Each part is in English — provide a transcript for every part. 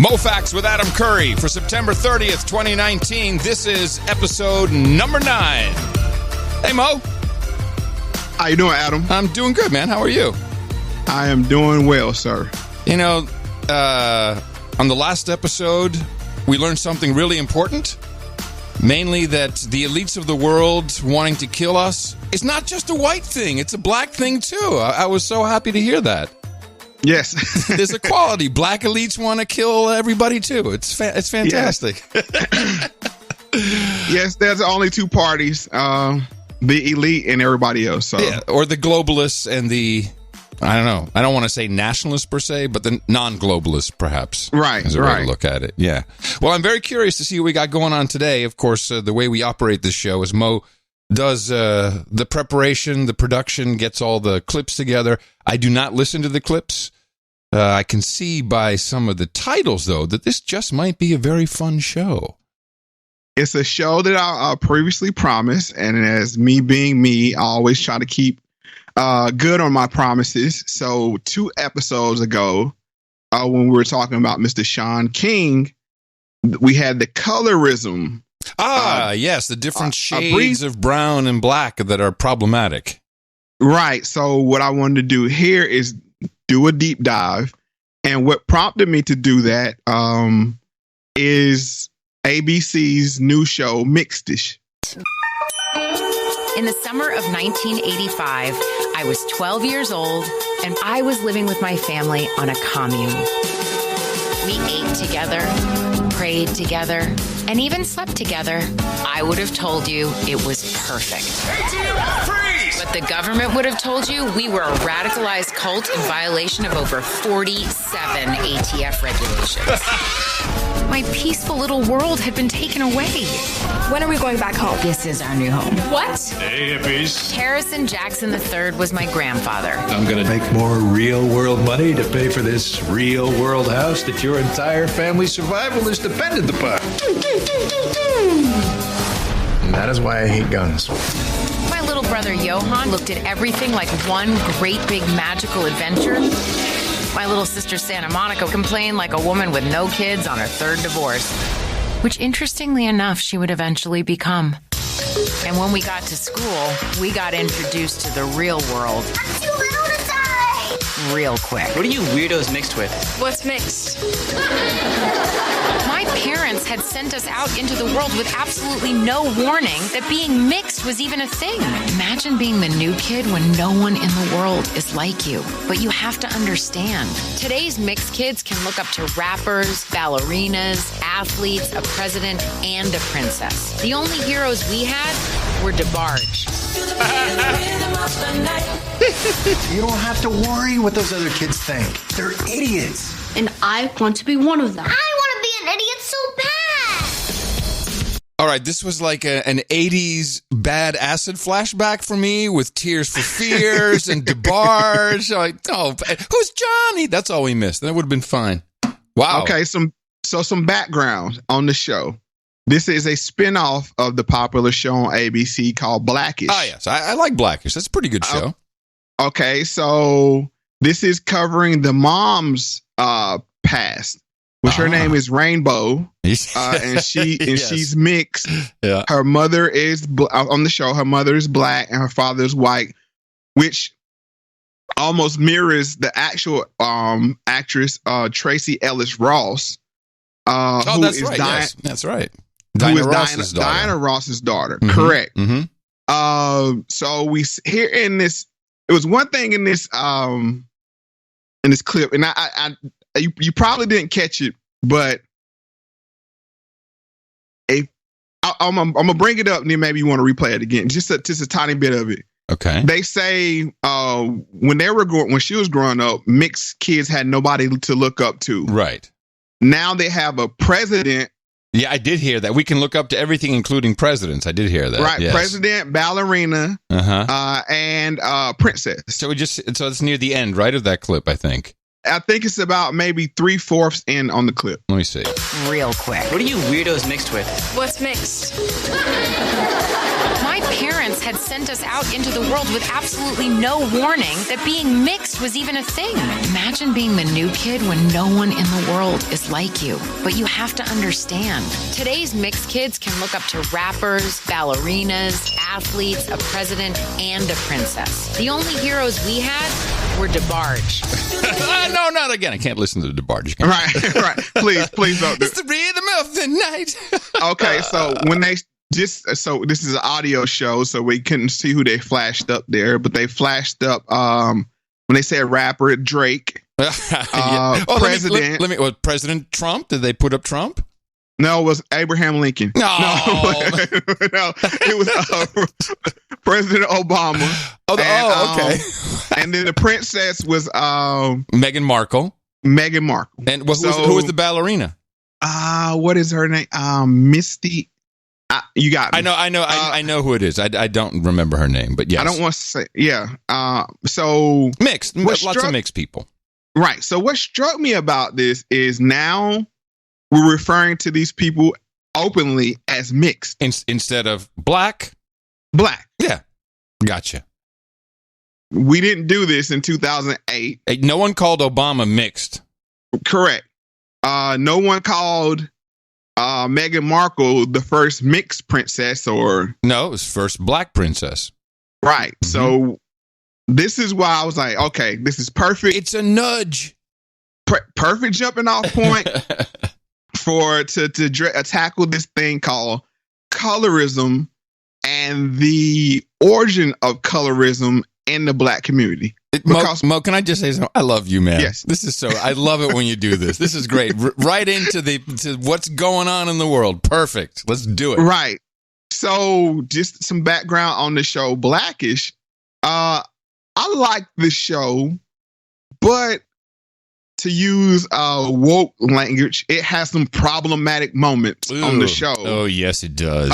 Moe Factz with Adam Curry for September 30th, 2019. This is episode number 9. Hey, Mo. How you doing, Adam? I'm doing good, man. How are you? I am doing well, sir. You know, on the last episode, we learned something really important. Mainly that the elites of the world wanting to kill us is not just a white thing. It's a black thing, too. I was so happy to hear that. Yes. There's equality. Black elites want to kill everybody, too. It's fantastic. Yes, there's only two parties, the elite and everybody else. So. Yeah, or the globalists and the, I don't know. I don't want to say nationalists per se, but the non-globalists, perhaps. Right, is a way to look at it. Yeah. Well, I'm very curious to see what we got going on today. Of course, the way we operate this show is Mo does the preparation, the production, gets all the clips together. I do not listen to the clips. I can see by some of the titles, though, that this just might be a very fun show. It's a show that I previously promised, and as me being me, I always try to keep good on my promises. So 2 episodes ago, when we were talking about Mr. Sean King, we had the colorism. Yes, the different shades of brown and black that are problematic. Right. So what I wanted to do here is do a deep dive. And what prompted me to do that is ABC's new show, Mixed-ish. In the summer of 1985, I was 12 years old and I was living with my family on a commune. We ate together, prayed together, and even slept together. I would have told you it was perfect. But the government would have told you we were a radicalized cult in violation of over 47 ATF regulations. My peaceful little world had been taken away. When are we going back home? This is our new home. What? Hey, hippies. Harrison Jackson III was my grandfather. I'm going to make more real-world money to pay for this real-world house that your entire family's survival is dependent upon. And that is why I hate guns. My little brother Johan looked at everything like one great big magical adventure. My little sister Santa Monica complained like a woman with no kids on her 3rd divorce, which interestingly enough, she would eventually become. And when we got to school, we got introduced to the real world. I'm too little to die! Real quick. What are you weirdos mixed with? What's mixed? My parents had sent us out into the world with absolutely no warning that being mixed was even a thing. Imagine being the new kid when no one in the world is like you. But you have to understand, today's mixed kids can look up to rappers, ballerinas, athletes, a president, and a princess. The only heroes we had were DeBarge. You don't have to worry what those other kids think. They're idiots. And I want to be one of them. I want to be an idiot so bad! All right, this was like an 80s bad acid flashback for me with Tears for Fears and DeBarge. Like, oh, who's Johnny? That's all we missed. That would have been fine. Wow. Okay, some background on the show. This is a spinoff of the popular show on ABC called Blackish. Oh, yes. I like Blackish. That's a pretty good show. Okay, so this is covering the mom's past, which her name is Rainbow, and she's mixed. Yeah. Her mother is on the show. Her mother is black and her father is white, which almost mirrors the actual actress Tracy Ellis Ross. That's right. Yes, that's right. Diana Ross's daughter. Mm-hmm. Correct. Mm-hmm. So we here in this. It was one thing in this clip, and you probably didn't catch it, but I'm gonna bring it up, and then maybe you want to replay it again, just a tiny bit of it. Okay. They say when she was growing up, mixed kids had nobody to look up to. Right. Now they have a president. Yeah, I did hear that. We can look up to everything, including presidents. I did hear that. Right, yes. President, ballerina, and princess. So it's near the end, right, of that clip, I think. I think it's about maybe 3/4 in on the clip. Let me see. Real quick. What are you weirdos mixed with? What's mixed? My parents had sent us out into the world with absolutely no warning that being mixed was even a thing. Imagine being the new kid when no one in the world is like you. But you have to understand, today's mixed kids can look up to rappers, ballerinas, athletes, a president, and a princess. The only heroes we had were DeBarge. No, not again. I can't listen to the DeBarge. Right. Please don't do It's the rhythm of the night. Okay, so when they so this is an audio show, so we couldn't see who they flashed up there, but they flashed up when they said rapper Drake, president. Let me. Was President Trump? Did they put up Trump? No, it was Abraham Lincoln. No, no, it was President Obama. Okay. And then the princess was Meghan Markle. Meghan Markle. And who was the ballerina? What is her name? Misty. You got me. I know who it is. I don't remember her name, but yes. I don't want to say. Yeah. So mixed. Lots of mixed people. Right. So what struck me about this is now we're referring to these people openly as mixed instead of black. Black. Yeah. Gotcha. We didn't do this in 2008. No one called Obama mixed. Correct. No one called Meghan Markle the first mixed princess, or no, it was first black princess. Right. Mm-hmm. So this is why I was like, okay, this is perfect. It's a nudge. Perfect jumping off point to tackle this thing called colorism and the origin of colorism in the black community. Mo, can I just say something? I love you, man. Yes. This is so, I love it when you do this. This is great. Right into to what's going on in the world. Perfect. Let's do it. Right. So just some background on the show Blackish. I like the show, but to use woke language, it has some problematic moments on the show. Oh, yes, it does.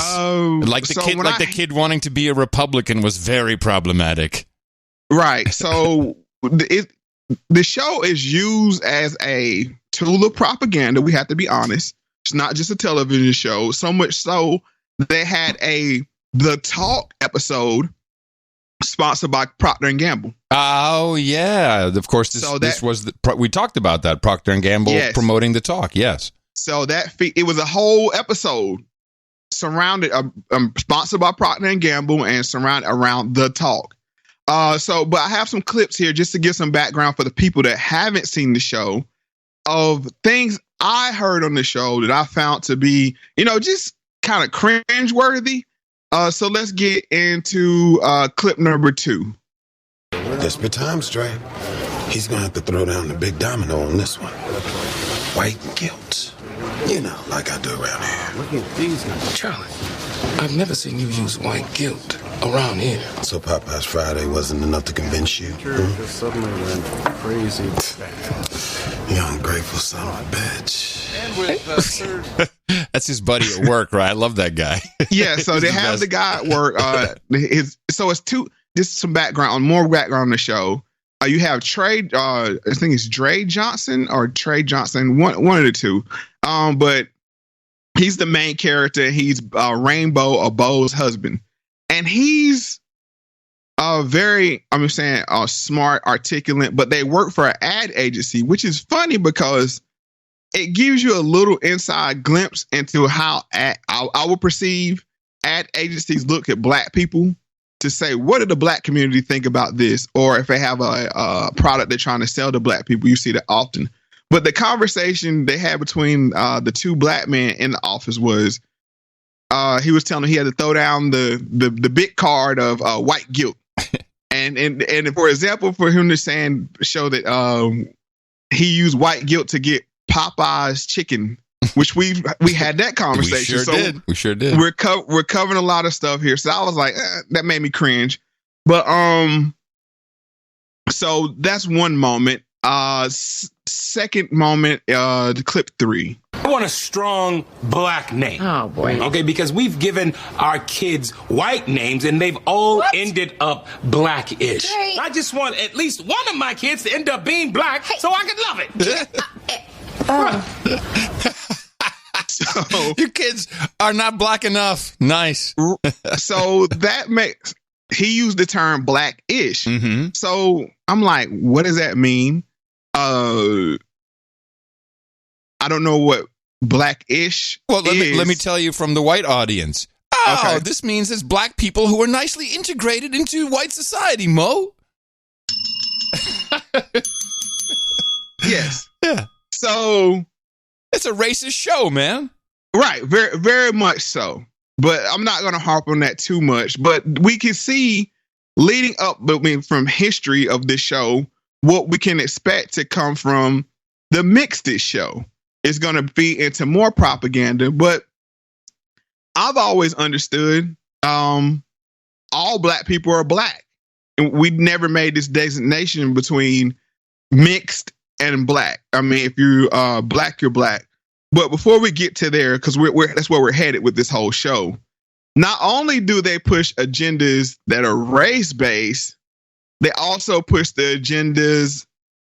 Like the kid wanting to be a Republican was very problematic. Right. So the show is used as a tool of propaganda. We have to be honest. It's not just a television show. So much so they had The Talk episode sponsored by Procter & Gamble. Oh, yeah. Of course, this was we talked about that. Procter & Gamble promoting The Talk. Yes. So it was a whole episode surrounded, sponsored by Procter & Gamble and surrounded around The Talk. But I have some clips here just to give some background for the people that haven't seen the show of things I heard on the show that I found to be, just kind of cringeworthy. So let's get into clip number 2. Desperate times, Dre. He's gonna have to throw down the big domino on this one. White guilt. Like I do around here. Look at these guys. Charlie, I've never seen you use white guilt around here. So Popeye's Friday wasn't enough to convince you? Just suddenly went crazy. You ungrateful son of a bitch. And with that's his buddy at work, right? I love that guy. Yeah, so they have the guy at work. So it's two. Just some background, more background on the show. You have Trey. I think it's Dre Johnson or Trey Johnson. One of the two. But he's the main character. He's Rainbow, or Bo's husband, and he's very, smart, articulate. But they work for an ad agency, which is funny because it gives you a little inside glimpse into how I would perceive ad agencies look at black people to say, what did the black community think about this? Or if they have a product they're trying to sell to black people, you see that often. But the conversation they had between the two black men in the office was, he was telling him he had to throw down the big card of white guilt. and for example, for him to show that he used white guilt to get Popeye's chicken, which we had that conversation. We sure did. We're covering a lot of stuff here. So I was like, that made me cringe. But so that's one moment. Second moment, the clip 3. I want a strong black name. Oh, boy. Okay, because we've given our kids white names and they've all ended up blackish. Right. I just want at least one of my kids to end up being black so I can love it. So Your kids are not black enough. Nice. so that makes he used the term blackish. Mm-hmm. So I'm like, what does that mean? I don't know what blackish. Well, let me tell you from the white audience. Oh, Okay. this means it's black people who are nicely integrated into white society, Mo. Yes. Yeah. So It's a racist show, man. right, very very much so. But I'm not going to harp on that too much. But we can see leading up, from history of this show, what we can expect to come from the Mixed show. It's going to feed into more propaganda, but I've always understood all black people are black. And we never made this designation between mixed and black. I mean, if you're black, you're black. But before we get to there, because that's where we're headed with this whole show, not only do they push agendas that are race-based, they also push the agendas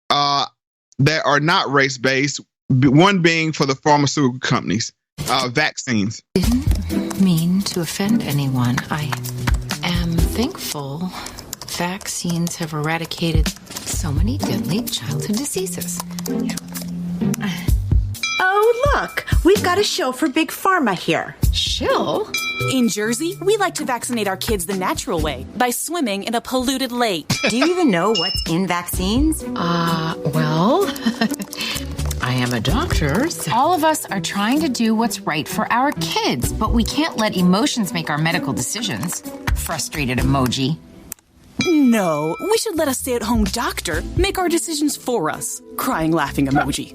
that are not race-based, one being for the pharmaceutical companies, vaccines. Didn't mean to offend anyone. I am thankful vaccines have eradicated so many deadly childhood diseases. Oh, look, we've got a show for Big Pharma here. Shill? In Jersey, we like to vaccinate our kids the natural way by swimming in a polluted lake. Do you even know what's in vaccines? Well, I am a doctor. So. All of us are trying to do what's right for our kids, but we can't let emotions make our medical decisions. Frustrated emoji. No, we should let a stay-at-home doctor make our decisions for us. Crying, laughing emoji.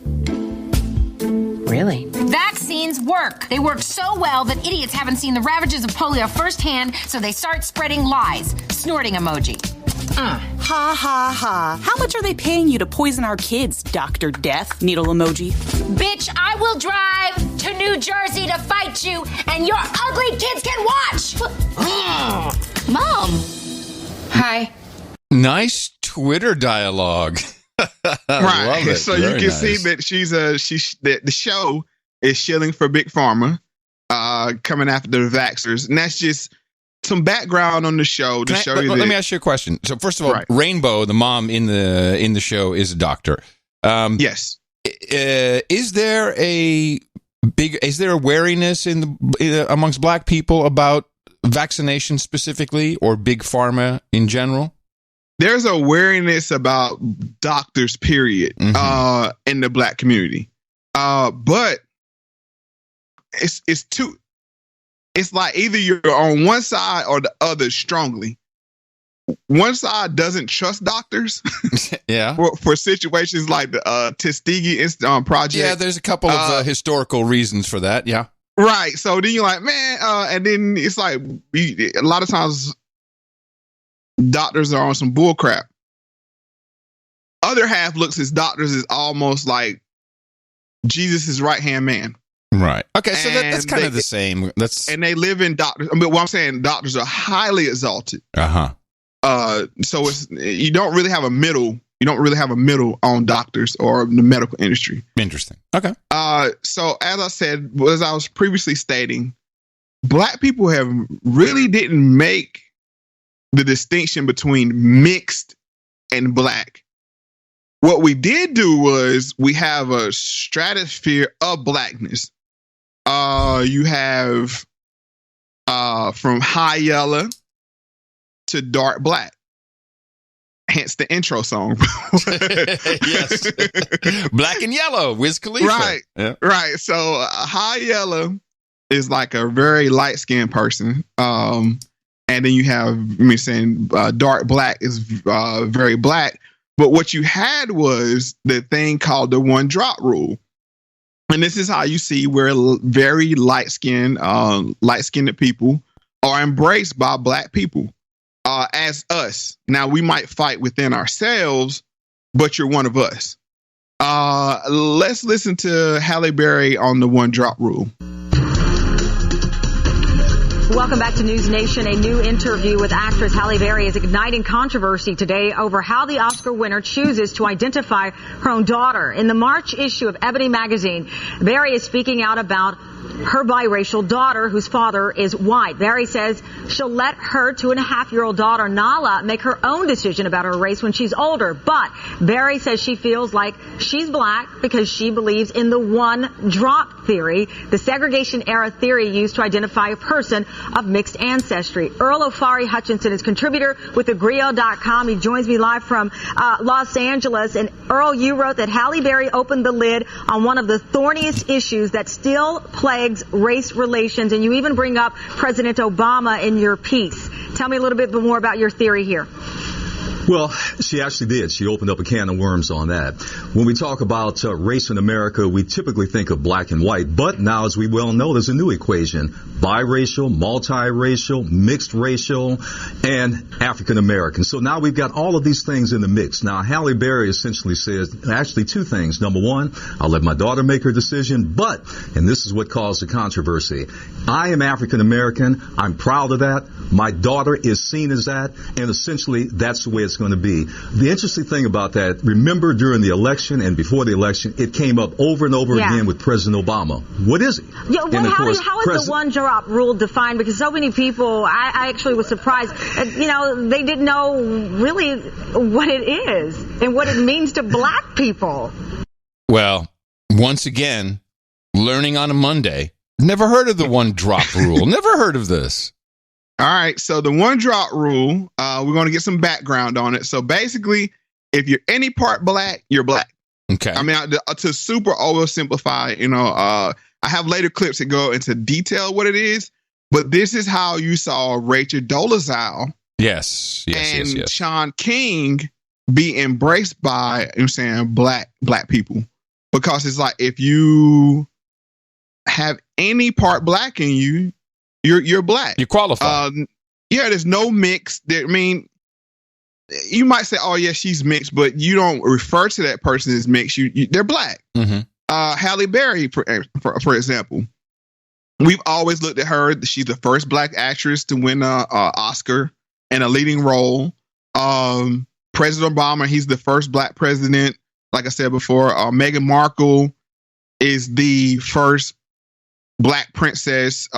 Really? Vaccines work. They work so well that idiots haven't seen the ravages of polio firsthand, so they start spreading lies. Snorting emoji. Ha ha ha. How much are they paying you to poison our kids, Dr. Death? Needle emoji. Bitch, I will drive to New Jersey to fight you, and your ugly kids can watch. Mom. Hi. Nice Twitter dialogue. Right. Love it. So Very you can nice. see that the show is shilling for Big Pharma, coming after the vaxxers. And that's just some background on the show to show you that. Let me ask you a question. So first of all, Right. Rainbow, the mom in the show, is a doctor. Yes. Is there a wariness amongst black people about vaccination specifically, or Big Pharma in general? There's a wariness about doctors, period, in the black community. But it's like either you're on one side or the other strongly. One side doesn't trust doctors. Yeah. for situations like the Tuskegee project. Yeah, there's a couple of historical reasons for that. Yeah. Right. So then you're like, man, and then it's like a lot of times doctors are on some bull crap. Other half looks at doctors as almost like Jesus' right-hand man. Right. Okay, so that's kind of they- the same. And they live in doctors. I mean, what I'm saying, doctors are highly exalted. Uh-huh. So you don't really have a middle. You don't really have a middle on doctors or the medical industry. Interesting. Okay. So as I said, as I was previously stating, black people have really didn't make the distinction between mixed and black. What we did do was we have a stratosphere of blackness. You have from high yellow to dark black. Hence the intro song. Yes. Black and yellow, Wiz Khalifa. Right. Yeah. Right. So high yellow is like a very light-skinned person. And then you have dark black is very black. But what you had was the thing called the one drop rule. And this is how you see where very light-skinned people are embraced by black people as us. Now, we might fight within ourselves, but you're one of us. Let's listen to Halle Berry on the one drop rule. Welcome back to News Nation. A new interview with actress Halle Berry is igniting controversy today over how the Oscar winner chooses to identify her own daughter. In the March issue of Ebony magazine, Berry is speaking out about her biracial daughter, whose father is white. Berry says she'll let her 2.5-year-old daughter, Nala, make her own decision about her race when she's older. But Berry says she feels like she's black because she believes in the one drop theory, the segregation era theory used to identify a person of mixed ancestry. Earl Ofari Hutchinson is contributor with thegrio.com. He joins me live from Los Angeles. And Earl, you wrote that Halle Berry opened the lid on one of the thorniest issues that still plagues race relations, and you even bring up President Obama in your piece. Tell me a little bit more about your theory here. Well, she actually did. She opened up a can of worms on that. When we talk about race in America, we typically think of black and white. But now, as we well know, there's a new equation: biracial, multiracial, mixed racial, and African American. So now we've got all of these things in the mix. Now, Halle Berry essentially says actually two things. Number one, I'll let my daughter make her decision. But, and this is what caused the controversy, I am African American. I'm proud of that. My daughter is seen as that. And essentially, that's the way it's going to be. The interesting thing about that, remember during the election and before the election, it came up over and over again with President Obama. What is he? Yeah, well, how is the one drop rule defined? Because so many people, I actually was surprised, they didn't know really what it is and what it means to black people. Well, once again, learning on a Monday. Never heard of the one drop rule. Never heard of this. All right, so the one drop rule, we're going to get some background on it. So basically, if you're any part black, you're black. Okay. I mean, to super oversimplify, I have later clips that go into detail what it is, but this is how you saw Rachel Dolezal yes. Sean King be embraced by, black people. Because it's like, if you have any part black in you, you're black. You qualify. There's no mix. You might say, "Oh, yeah, she's mixed," but you don't refer to that person as mixed. They're black. Mm-hmm. Halle Berry, for example, we've always looked at her. She's the first black actress to win an Oscar in a leading role. President Obama, he's the first black president. Like I said before, Meghan Markle is the first black princess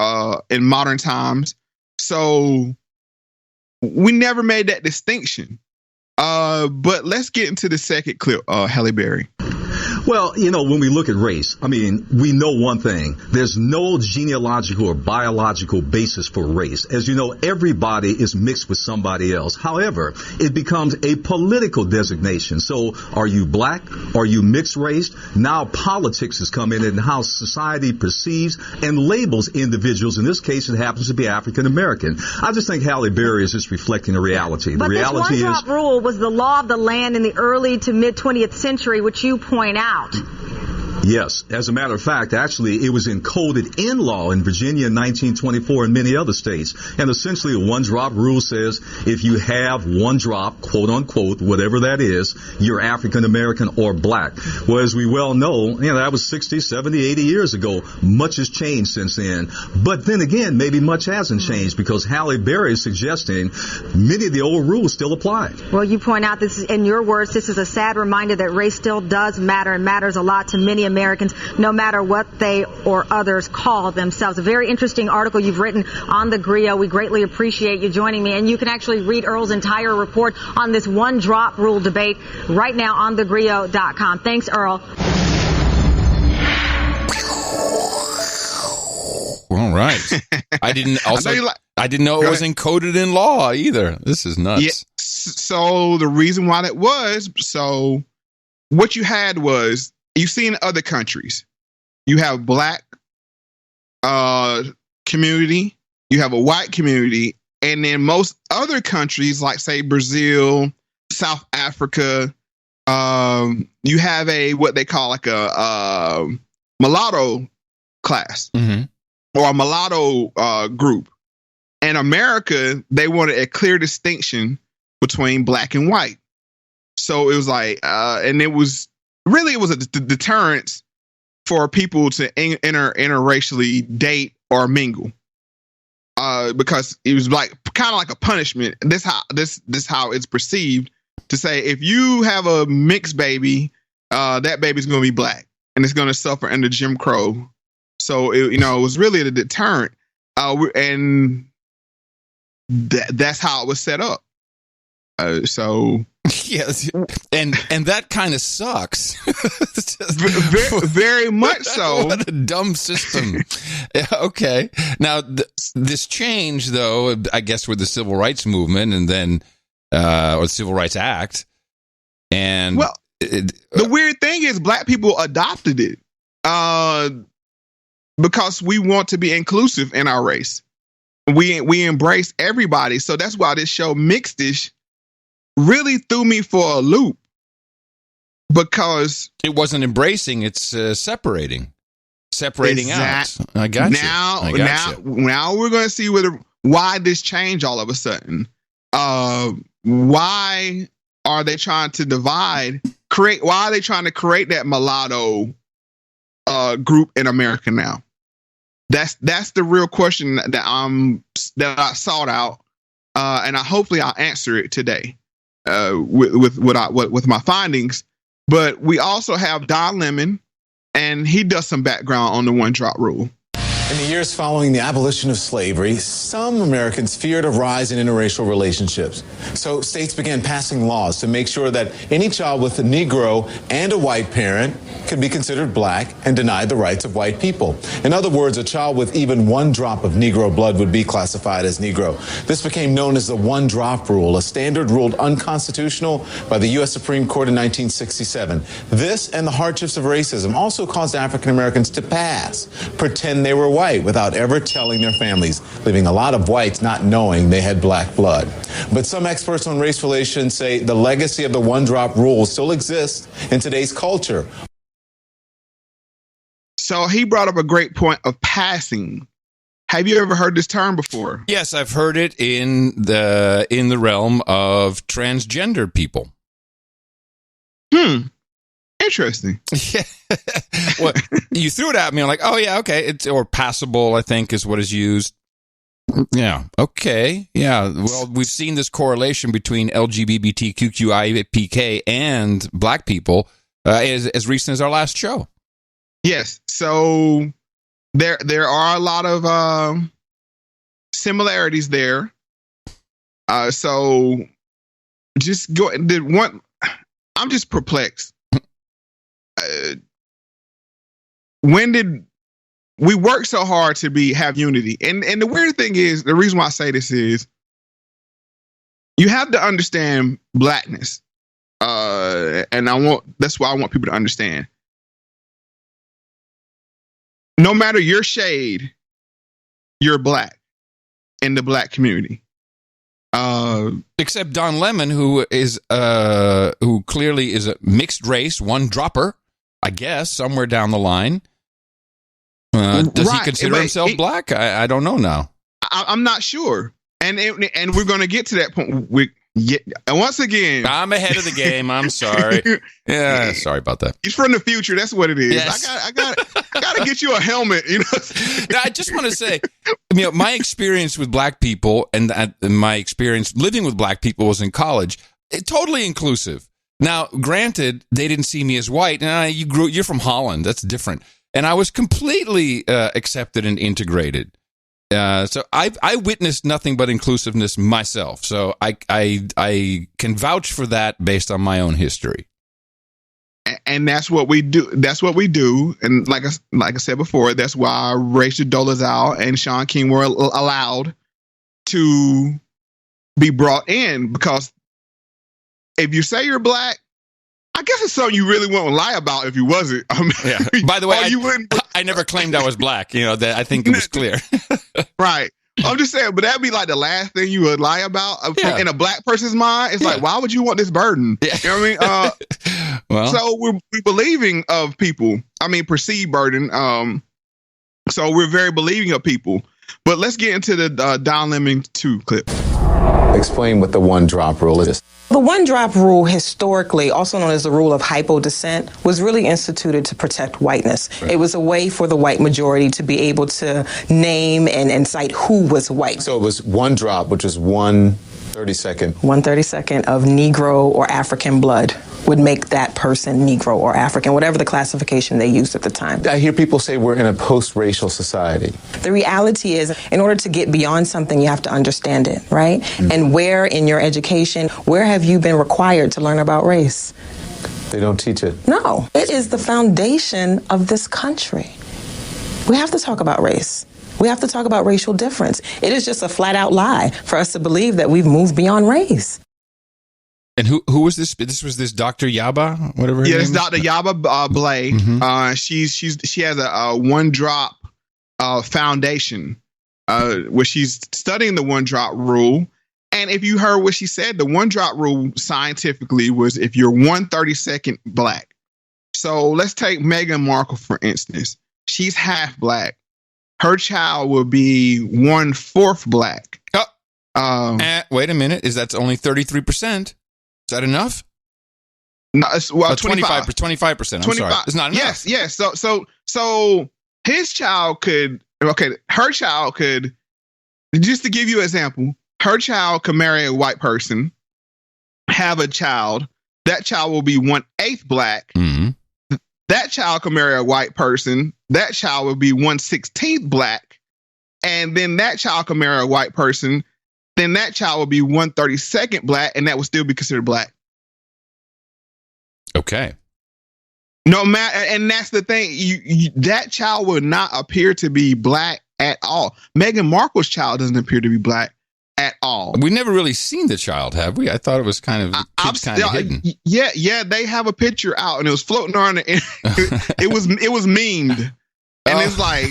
in modern times. So we never made that distinction. But let's get into the second clip, Halle Berry. Well, when we look at race, we know one thing. There's no genealogical or biological basis for race. As you know, everybody is mixed with somebody else. However, it becomes a political designation. So are you black? Are you mixed race? Now politics has come in and how society perceives and labels individuals. In this case, it happens to be African American. I just think Halle Berry is just reflecting a reality. But the reality this one-drop rule was the law of the land in the early to mid 20th century, which you point out. Yes. As a matter of fact, actually, it was encoded in law in Virginia in 1924 and many other states. And essentially, a one-drop rule says if you have one drop, quote unquote, whatever that is, you're African American or black. Well, as we well know, that was 60, 70, 80 years ago. Much has changed since then. But then again, maybe much hasn't changed because Halle Berry is suggesting many of the old rules still apply. Well, you point out this, in your words, this is a sad reminder that race still does matter and matters a lot to many Americans, no matter what they or others call themselves. A very interesting article you've written on the Griot. We greatly appreciate you joining me. And you can actually read Earl's entire report on this one drop rule debate right now on thegrio.com. Thanks, Earl. All right. I didn't know it was encoded in law either. This is nuts. Yeah. So the reason why that was, what you had was, you see in other countries, you have black community, you have a white community, and in most other countries, like say Brazil, South Africa, you have what they call like a mulatto class or a mulatto group. In America, they wanted a clear distinction between black and white. So it was like, and it was really it was a deterrence for people to interracially date or mingle. Because it was like kind of like a punishment. This how it's perceived, to say if you have a mixed baby, that baby's going to be black and it's going to suffer under Jim Crow. So it was really a deterrent, and that's how it was set up. So yes, and that kind of sucks. very, very much so. What a dumb system. Yeah, okay, now this change, though, I guess, with the Civil Rights Movement, and then or the Civil Rights Act, and the weird thing is, black people adopted it because we want to be inclusive in our race. We embrace everybody, so that's why this show Mixed-ish really threw me for a loop, because it wasn't embracing, it's separating out. I got you. Now we're going to see why this changed all of a sudden. Why are they trying to divide? Why are they trying to create that mulatto group in America now? That's the real question that I sought out, and hopefully I'll answer it today. With my findings, but we also have Don Lemon, and he does some background on the one drop rule. In the years following the abolition of slavery, some Americans feared a rise in interracial relationships. So states began passing laws to make sure that any child with a Negro and a white parent could be considered black and denied the rights of white people. In other words, a child with even one drop of Negro blood would be classified as Negro. This became known as the one drop rule, a standard ruled unconstitutional by the U.S. Supreme Court in 1967. This and the hardships of racism also caused African Americans to pretend they were white without ever telling their families, leaving a lot of whites not knowing they had black blood. But some experts on race relations say the legacy of the one-drop rule still exists in today's culture. So he brought up a great point of passing. Have you ever heard this term before? Yes, I've heard it in the realm of transgender people. Interesting. Yeah. Well, you threw it at me. I'm like, oh yeah, okay. Or passable, I think, is what is used. Yeah. Okay. Yeah. Well, we've seen this correlation between LGBTQIA and black people as recent as our last show. Yes. So there are a lot of similarities there. So just go. I'm just perplexed. When did we work so hard to have unity? And the weird thing is, the reason why I say this is, you have to understand blackness. And that's why I want people to understand. No matter your shade, you're black in the black community. Except Don Lemon, who clearly is a mixed race, one dropper, I guess, somewhere down the line. Does he consider himself black? I don't know now. I'm not sure. And we're going to get to that point. And once again, I'm ahead of the game. I'm sorry. Yeah, sorry about that. He's from the future. That's what it is. Yes. I got to get you a helmet. Now, I just want to say, my experience with black people and my experience living with black people was in college. Totally inclusive. Now, granted, they didn't see me as white. You're from Holland. That's different. And I was completely accepted and integrated. So I witnessed nothing but inclusiveness myself. So I can vouch for that based on my own history. And that's what we do. That's what we do. And like I said before, that's why Rachel Dolezal and Sean King were allowed to be brought in, because if you say you're black, I guess it's something you really wouldn't lie about if you wasn't. Yeah. By the way, I never claimed I was black. That I think it was clear. Right. I'm just saying, but that'd be like the last thing you would lie about in a black person's mind. It's like, why would you want this burden? Yeah. You know what I mean? Well, so we're believing of people. I mean, perceived burden. So we're very believing of people. But let's get into the Don Lemon 2 clip. explain what the one-drop rule is. The one-drop rule, historically, also known as the rule of hypodescent, was really instituted to protect whiteness. Right. It was a way for the white majority to be able to name and cite who was white. So it was one drop, which is 1/32nd. 1/32nd of Negro or African blood would make that person Negro or African, whatever the classification they used at the time. I hear people say we're in a post-racial society. The reality is, in order to get beyond something, you have to understand it, right? Mm-hmm. And where in your education, where have you been required to learn about race? They don't teach it. No. It is the foundation of this country. We have to talk about race. We have to talk about racial difference. It is just a flat-out lie for us to believe that we've moved beyond race. And who was this? This was this Dr. Yaba, whatever. Yeah, it's Dr. Yaba Blay. Mm-hmm. She has a one drop foundation where she's studying the one drop rule. And if you heard what she said, the one drop rule scientifically was if you're 1/32nd black. So let's take Meghan Markle for instance. She's half black. Her child will be 1/4 black. Wait a minute. That's only 33%? Is that enough? No, it's 25%. 25%. I'm sorry. It's not enough. Yes. So his child could, her child could, just to give you an example, her child could marry a white person, have a child. That child will be 1/8 black. Mm-hmm. That child could marry a white person. That child will be 1/16 black. And then that child could marry a white person. Then that child will be 1/32nd black, and that would still be considered black. Okay. No matter, and that's the thing. That child will not appear to be black at all. Meghan Markle's child doesn't appear to be black at all. We've never really seen the child, have we? I thought it was kind of hidden. Yeah. They have a picture out, and it was floating on. It was memed. And it's like,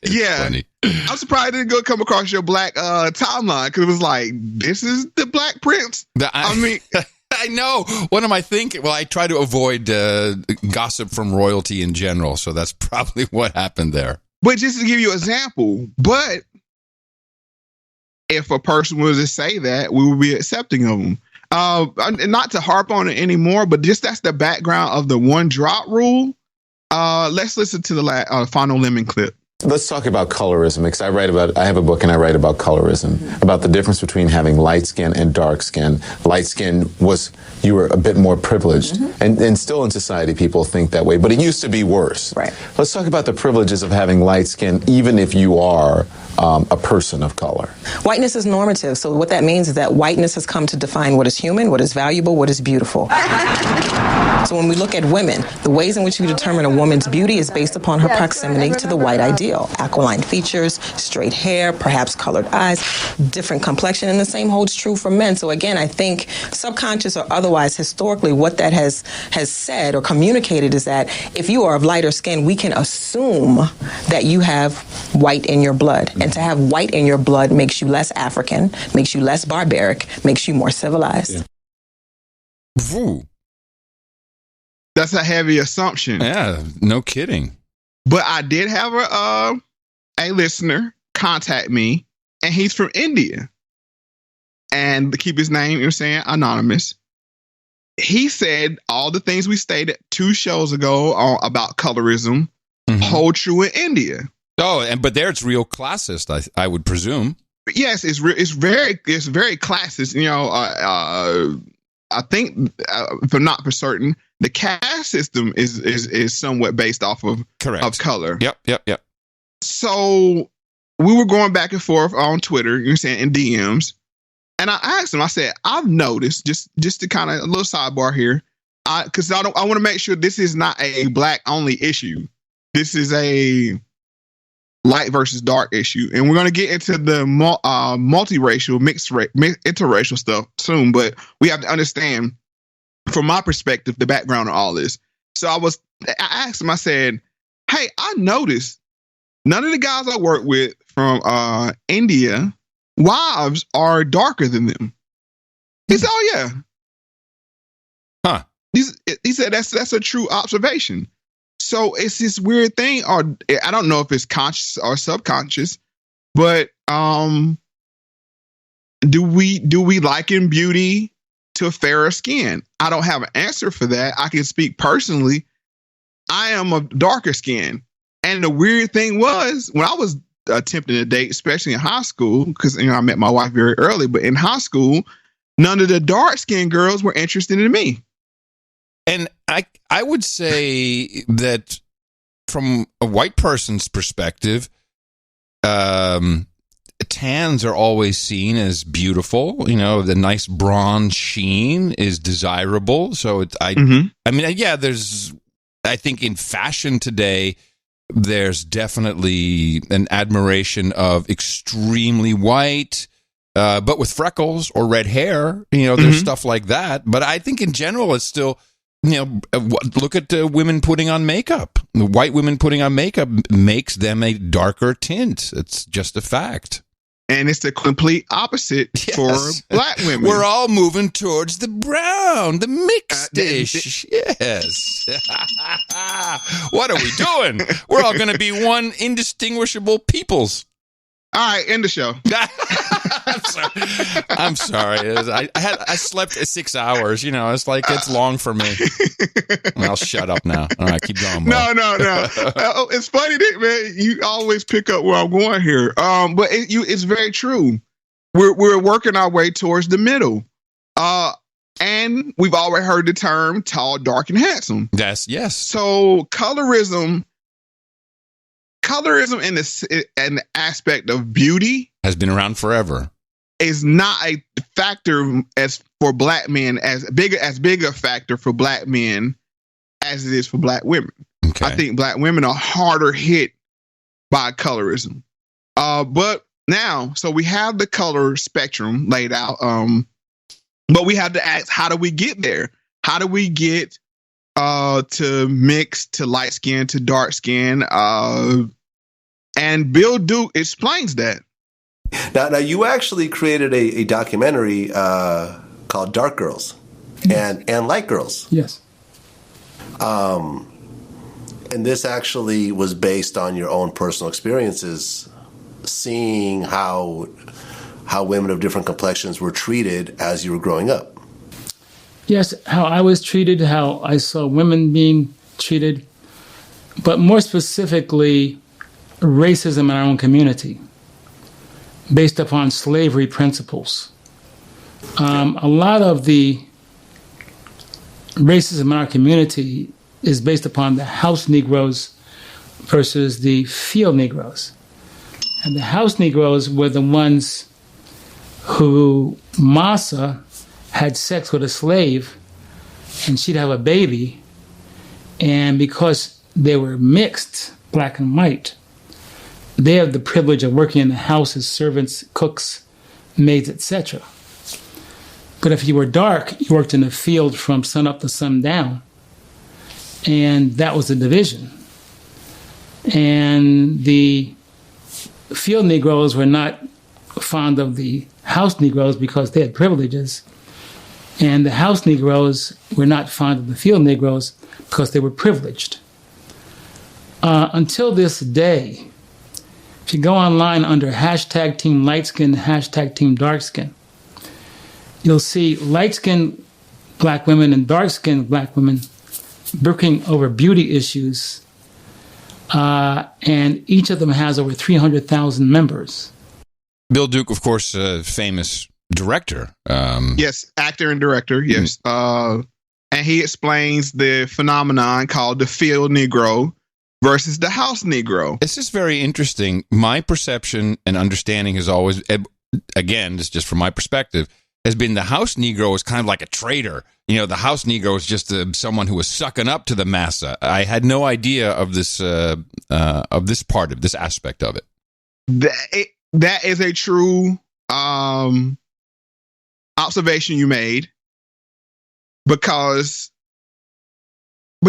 yeah, funny. I'm surprised it didn't come across your black timeline because it was like, this is the Black Prince. I mean, I know. What am I thinking? Well, I try to avoid gossip from royalty in general, so that's probably what happened there. But just to give you an example, but if a person was to say that, we would be accepting of them. Not to harp on it anymore, but just that's the background of the one drop rule. Let's listen to the final Lemon clip. Let's talk about colorism, because I have a book and I write about colorism, about the difference between having light skin and dark skin. Light skin you were a bit more privileged, mm-hmm. and still in society people think that way, but it used to be worse. Right. Let's talk about the privileges of having light skin, even if you are a person of color. Whiteness is normative, so what that means is that whiteness has come to define what is human, what is valuable, what is beautiful. So when we look at women, the ways in which we determine a woman's beauty is based upon her proximity to the white ideal. Aquiline features, straight hair, perhaps colored eyes, different complexion, and the same holds true for men. So again, I think subconscious or otherwise, historically, what that has said or communicated is that if you are of lighter skin, we can assume that you have white in your blood. And to have white in your blood makes you less African, makes you less barbaric, makes you more civilized. Yeah. That's a heavy assumption. Yeah, no kidding. But I did have a listener contact me, and he's from India. And to keep his name, anonymous. He said all the things we stated 2 shows ago about colorism hold true in India. Oh, but there it's real classist, I would presume. Yes, it's very classist. I think, if I'm not for certain, the caste system is somewhat based off of color. Yep. So we were going back and forth on Twitter, in DMs, and I asked him. I said, I've noticed, just to kind of a little sidebar here, because I want to make sure this is not a black only issue. This is a light versus dark issue, and we're going to get into the multiracial, interracial stuff soon. But we have to understand, from my perspective, the background of all this. So I asked him. I said, "Hey, I noticed none of the guys I work with from India, wives are darker than them." He said, "Oh yeah." Huh. He said that's a true observation. So it's this weird thing, or I don't know if it's conscious or subconscious, but do we liken beauty to fairer skin? I don't have an answer for that. I can speak personally. I am a darker skin. And the weird thing was, when I was attempting to date, especially in high school, because I met my wife very early, but in high school, none of the dark skinned girls were interested in me. And I would say that from a white person's perspective, tans are always seen as beautiful. The nice bronze sheen is desirable. So I mean, yeah, I think in fashion today, there's definitely an admiration of extremely white, but with freckles or red hair. There's stuff like that. But I think in general, it's still, look at women putting on makeup. The white women putting on makeup makes them a darker tint. It's just a fact. And it's the complete opposite for black women. We're all moving towards the brown, the mixed-ish. Yes. What are we doing? We're all going to be one indistinguishable peoples. All right, end the show. I'm sorry. I slept 6 hours. It's like it's long for me. I'll shut up now. All right, keep going, Mo. No. It's funny that, man, you always pick up where I'm going here. But it's very true. We're working our way towards the middle. And we've already heard the term tall, dark, and handsome. Yes. So colorism in the aspect of beauty has been around forever. Is not a factor as for black men as big a factor for black men as it is for black women. Okay. I think black women are harder hit by colorism. But now, so we have the color spectrum laid out. But we have to ask, how do we get there? How do we get to mix, to light skin, to dark skin? And Bill Duke explains that. Now you actually created a documentary called Dark Girls and Light Girls. Yes. And this actually was based on your own personal experiences, seeing how women of different complexions were treated as you were growing up. Yes, how I was treated, how I saw women being treated, but more specifically, racism in our own community, based upon slavery principles. A lot of the racism in our community is based upon the house Negroes versus the field Negroes. And the house Negroes were the ones who Massa had sex with a slave and she'd have a baby. And because they were mixed, black and white, they have the privilege of working in the house as servants, cooks, maids, etc. But if you were dark, you worked in the field from sun up to sun down. And that was the division. And the field Negroes were not fond of the house Negroes because they had privileges. And the house Negroes were not fond of the field Negroes because they were privileged. Until this day, if you go online under hashtag Team Lightskin, hashtag Team Darkskin, you'll see light-skinned black women and dark-skinned black women working over beauty issues, and each of them has over 300,000 members. Bill Duke, of course, famous director. Yes, actor and director, yes. And he explains the phenomenon called the field Negro versus the house Negro. This is very interesting. My perception and understanding has always, again, this is just from my perspective, has been the house Negro is kind of like a traitor. The house Negro is just someone who was sucking up to the massa. I had no idea of this part of this aspect of it. That is a true observation you made, but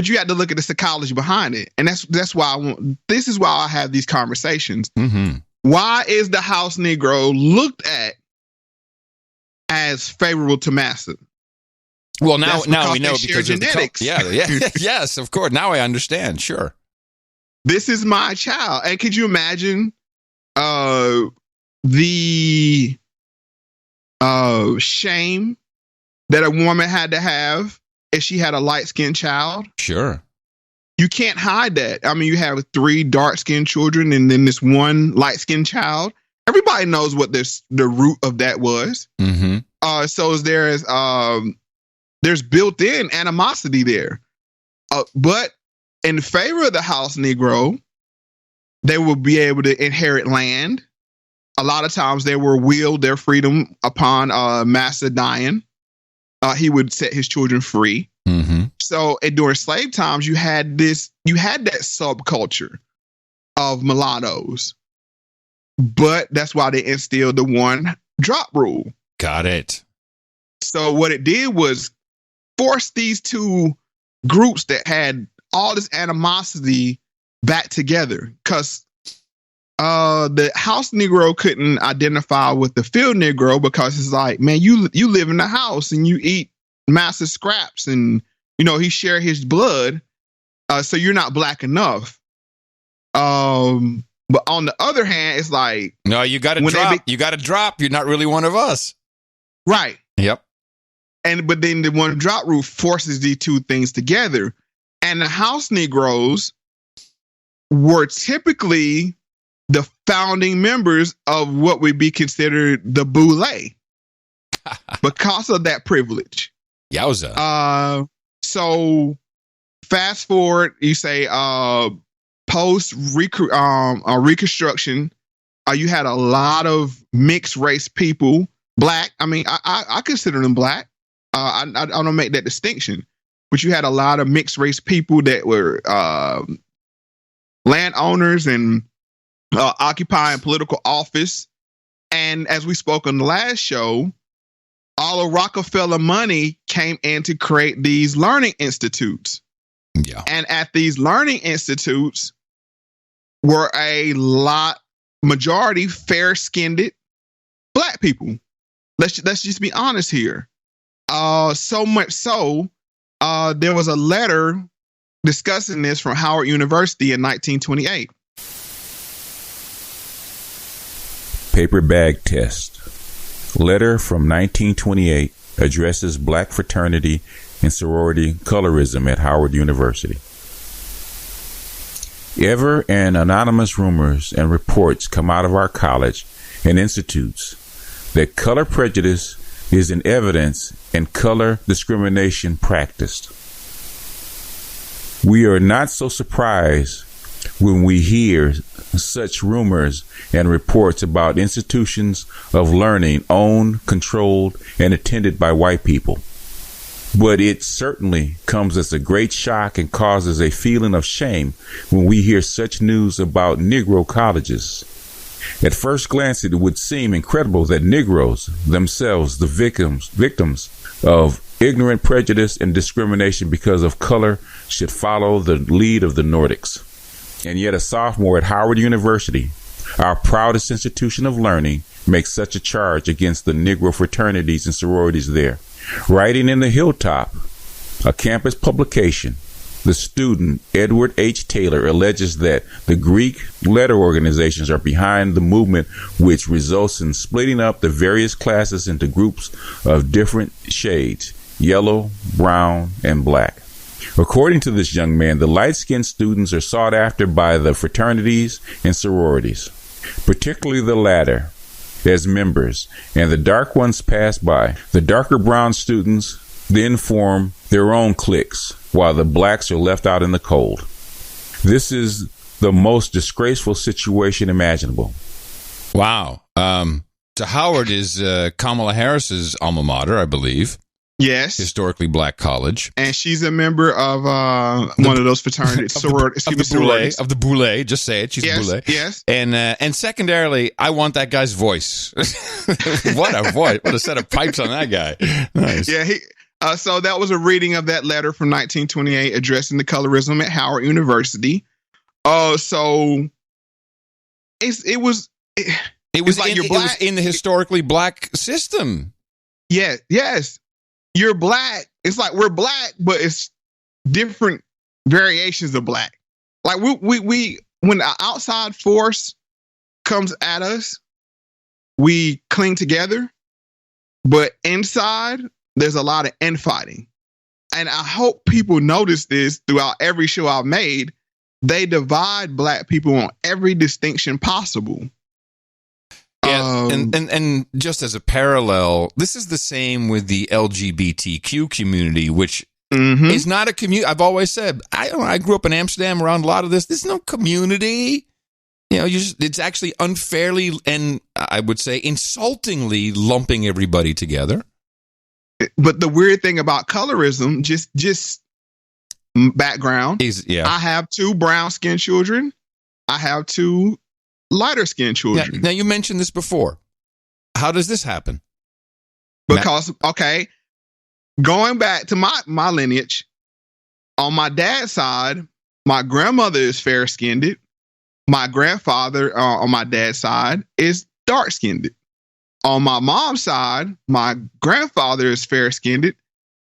you had to look at the psychology behind it, and that's why this is why I have these conversations. Mm-hmm. Why is the house Negro looked at as favorable to massa? Well, now we know because of genetics. Yes, of course. Now I understand. Sure. This is my child, and could you imagine the shame that a woman had to have if she had a light-skinned child. Sure. You can't hide that. I mean, you have 3 dark-skinned children and then this one light-skinned child. Everybody knows what the root of that was. Mm-hmm. So there's built-in animosity there. But in favor of the house Negro, they will be able to inherit land. A lot of times they will wield their freedom upon Master dying. He would set his children free. Mm-hmm. So during slave times, you had that subculture of mulattoes. But that's why they instilled the 1 drop rule. Got it. So what it did was force these 2 groups that had all this animosity back together. Because the house Negro couldn't identify with the field Negro because it's like, man, you live in the house and you eat massive scraps and, he share his blood. So you're not black enough. But on the other hand, it's like, no, you got to drop. You got to drop. You're not really one of us. Right. Yep. But then the 1 drop rule forces these 2 things together. And the house Negroes were typically the founding members of what would be considered the boule because of that privilege. Yowza. So fast forward, you say post Reconstruction, you had a lot of mixed race people, black. I mean, I consider them black. I don't make that distinction, but you had a lot of mixed race people that were landowners and occupying political office. And as we spoke on the last show, all of Rockefeller money came in to create these learning institutes. Yeah. And at these learning institutes were majority fair-skinned black people. Let's just be honest here. So much so, there was a letter discussing this from Howard University in 1928. Paper bag test. Letter from 1928 addresses black fraternity and sorority colorism at Howard University. Ever and anonymous rumors and reports come out of our college and institutes that color prejudice is in evidence and color discrimination practiced. We are not so surprised when we hear such rumors and reports about institutions of learning owned, controlled, and attended by white people. But it certainly comes as a great shock and causes a feeling of shame when we hear such news about Negro colleges. At first glance, it would seem incredible that Negroes, themselves the victims of ignorant prejudice and discrimination because of color, should follow the lead of the Nordics. And yet a sophomore at Howard University, our proudest institution of learning, makes such a charge against the Negro fraternities and sororities there. Writing in the Hilltop, a campus publication, the student Edward H. Taylor alleges that the Greek letter organizations are behind the movement, which results in splitting up the various classes into groups of different shades, yellow, brown, and black. According to this young man, the light-skinned students are sought after by the fraternities and sororities, particularly the latter, as members, and the dark ones pass by. The darker brown students then form their own cliques, while the blacks are left out in the cold. This is the most disgraceful situation imaginable. Wow. To Howard is Kamala Harris's alma mater, I believe. Yes. Historically black college. And she's a member of one of those fraternities. Of the boule. Just say it. She's a boule. Yes. And secondarily, I want that guy's voice. What a voice. What a set of pipes on that guy. Nice. Yeah. So that was a reading of that letter from 1928 addressing the colorism at Howard University. So it was in the historically black system. Yeah. Yes. You're black. It's like we're black, but it's different variations of black. Like we when the outside force comes at us, we cling together. but inside there's a lot of infighting. And I hope people notice this throughout every show I've made. They divide black people on every distinction possible. Yeah, and just as a parallel, this is the same with the LGBTQ community, which is not a community. I've always said, I grew up in Amsterdam around a lot of this. There's no community. It's actually unfairly and I would say insultingly lumping everybody together. But the weird thing about colorism, just background, I have 2 brown-skinned children. I have 2 lighter-skinned children. Now, you mentioned this before. How does this happen? Because, going back to my lineage, on my dad's side, my grandmother is fair-skinned. My grandfather on my dad's side is dark-skinned. On my mom's side, my grandfather is fair-skinned,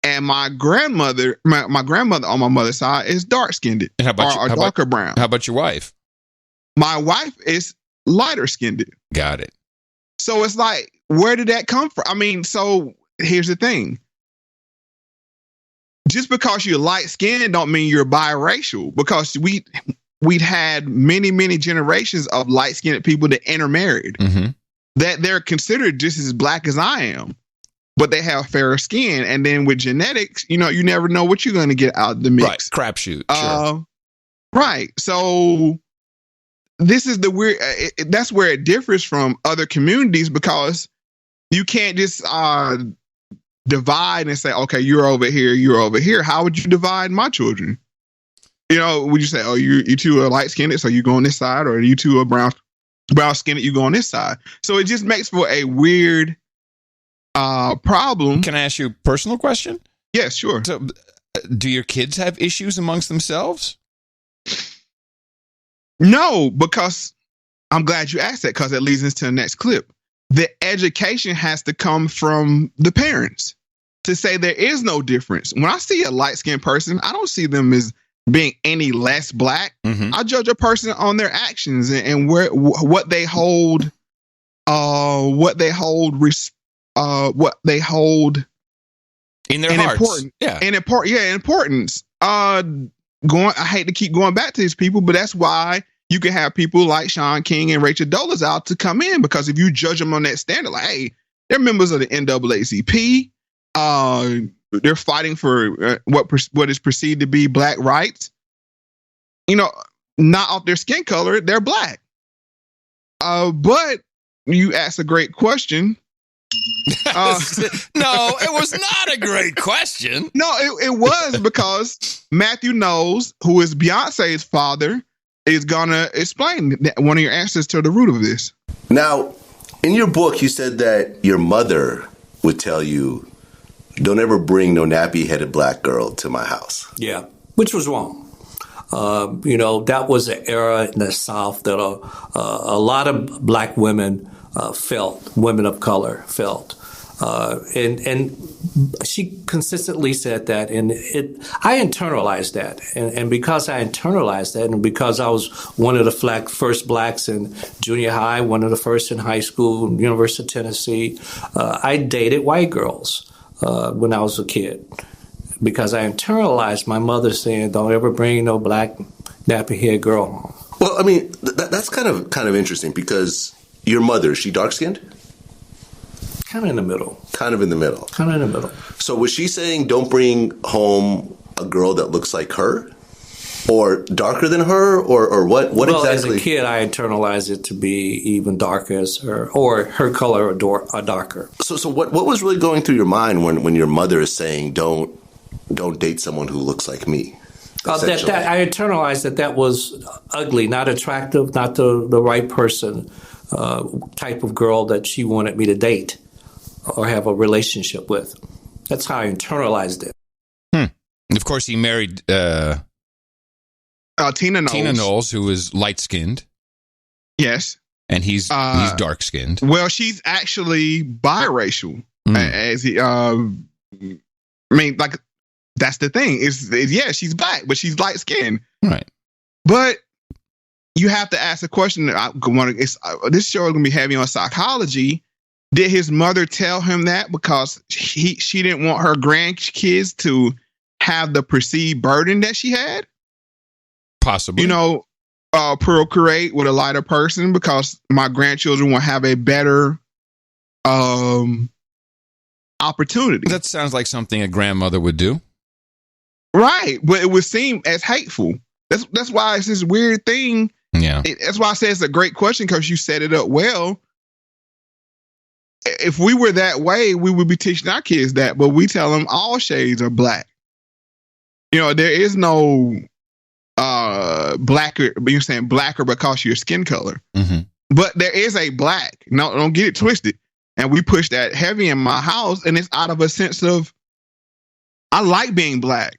and my grandmother on my mother's side is dark-skinned or darker brown. How about your wife? My wife is lighter-skinned. Got it. So it's like, where did that come from? I mean, so here's the thing. Just because you're light-skinned don't mean you're biracial, because we'd had many, many generations of light-skinned people that intermarried. That they're considered just as black as I am, but they have fairer skin. And then with genetics, you never know what you're going to get out of the mix. Right. Crapshoot. Sure. Right. So this is the weird, that's where it differs from other communities, because you can't just divide and say, okay, you're over here, you're over here. How would you divide my children? Would you say, oh, you 2 are light skinned, so you go on this side, or you 2 are brown skinned, you go on this side. So it just makes for a weird problem. Can I ask you a personal question? Yes, sure. So, do your kids have issues amongst themselves? No, because I'm glad you asked that, because it leads us to the next clip. The education has to come from the parents to say there is no difference. When I see a light-skinned person, I don't see them as being any less black. I judge a person on their actions and what they hold in their hearts. Importance. I hate to keep going back to these people, but that's why you can have people like Sean King and Rachel Dolezal to come in, because if you judge them on that standard, like, hey, they're members of the NAACP. They're fighting for what is perceived to be black rights. Not off their skin color, they're black. But you asked a great question. No, it was not a great question. No, it was, because Matthew Knowles, who is Beyonce's father, is gonna explain one of your answers to the root of this. Now, in your book, you said that your mother would tell you, don't ever bring no nappy-headed black girl to my house. Yeah, which was wrong. That was an era in the South that a lot of black women felt, women of color felt. And she consistently said that, and I internalized that. And because I internalized that, and because I was one of the first blacks in junior high, one of the first in high school, University of Tennessee, I dated white girls when I was a kid, because I internalized my mother saying, don't ever bring no black nappy-haired girl home. Well, I mean, that's kind of interesting, because your mother, is she dark-skinned? Kind of in the middle. Kind of in the middle. Kind of in the middle. So was she saying don't bring home a girl that looks like her? Or darker than her? Or what exactly? Well, as a kid, I internalized it to be even darker as her, or her color or darker. So what was really going through your mind when your mother is saying don't date someone who looks like me? I internalized that was ugly, not attractive, not the right person type of girl that she wanted me to date or have a relationship with. That's how I internalized it. And of course, he married Tina Knowles. Tina Knowles, who is light-skinned. Yes. And he's dark-skinned. Well, she's actually biracial. As he, that's the thing. Yeah, she's black, but she's light-skinned. Right. But you have to ask the question. This show is going to be heavy on psychology, Did his mother tell him that because she didn't want her grandkids to have the perceived burden that she had? Possibly. You know, procreate with a lighter person because my grandchildren will have a better opportunity. That sounds like something a grandmother would do. Right, but it would seem as hateful. That's why it's this weird thing. Yeah. That's why I say it's a great question, because you set it up well. If we were that way, we would be teaching our kids that, but we tell them all shades are black. You know, there is no blacker, but you're saying blacker because of your skin color. Mm-hmm. But there is a black. No, don't get it twisted. And we push that heavy in my house, and it's out of a sense of, I like being black.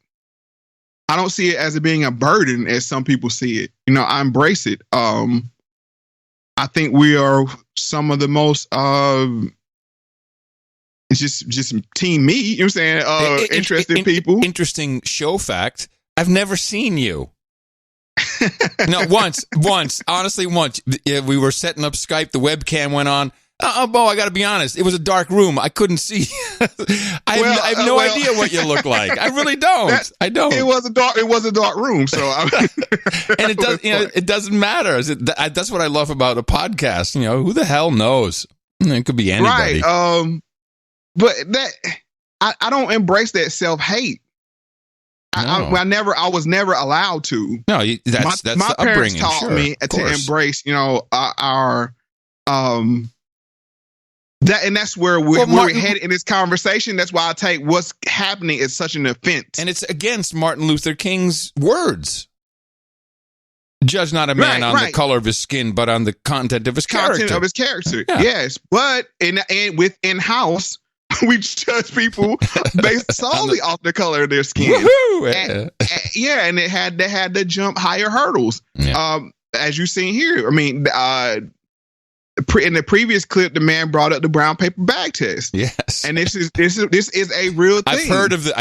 I don't see it as it being a burden as some people see it. You know, I embrace it. I think we are some of the most it's just team me, you know what I'm saying? Interesting people. Interesting show fact. I've never seen you. No, once, honestly, once. We were setting up Skype, the webcam went on. Bo, I got to be honest. It was a dark room. I couldn't see. I have no idea what you look like. I really don't. I don't. It was a dark room. So, and it does. You know, it doesn't matter. That's what I love about a podcast. You know, who the hell knows? It could be anybody. Right. But that I don't embrace that self-hate. No. I was never allowed to. No, that's my the parents upbringing. taught me to embrace. You know, our that, and that's where we're headed in this conversation. That's why I take what's happening as such an offense, and it's against Martin Luther King's words. Judge not a man on the color of his skin, but on the content of his character. Yeah. Yes, but within house, we judge people based solely off the color of their skin. Woohoo! And they had to jump higher hurdles. Yeah. As you've seen here, I mean, in the previous clip, the man brought up the brown paper bag test. Yes, and this is a real thing. I've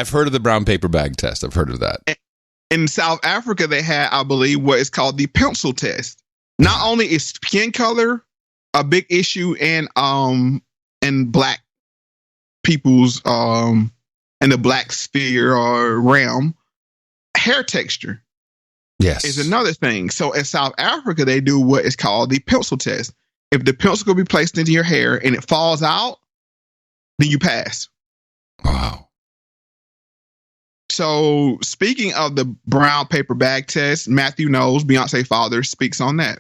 heard of the brown paper bag test. I've heard of that. In South Africa, they had, I believe, what is called the pencil test. Not only is skin color a big issue in black people's in the black sphere or realm, hair texture is another thing. So in South Africa, they do what is called the pencil test. If the pencil can be placed into your hair and it falls out, then you pass. Wow. So speaking of the brown paper bag test, Matthew knows, Beyonce's father speaks on that.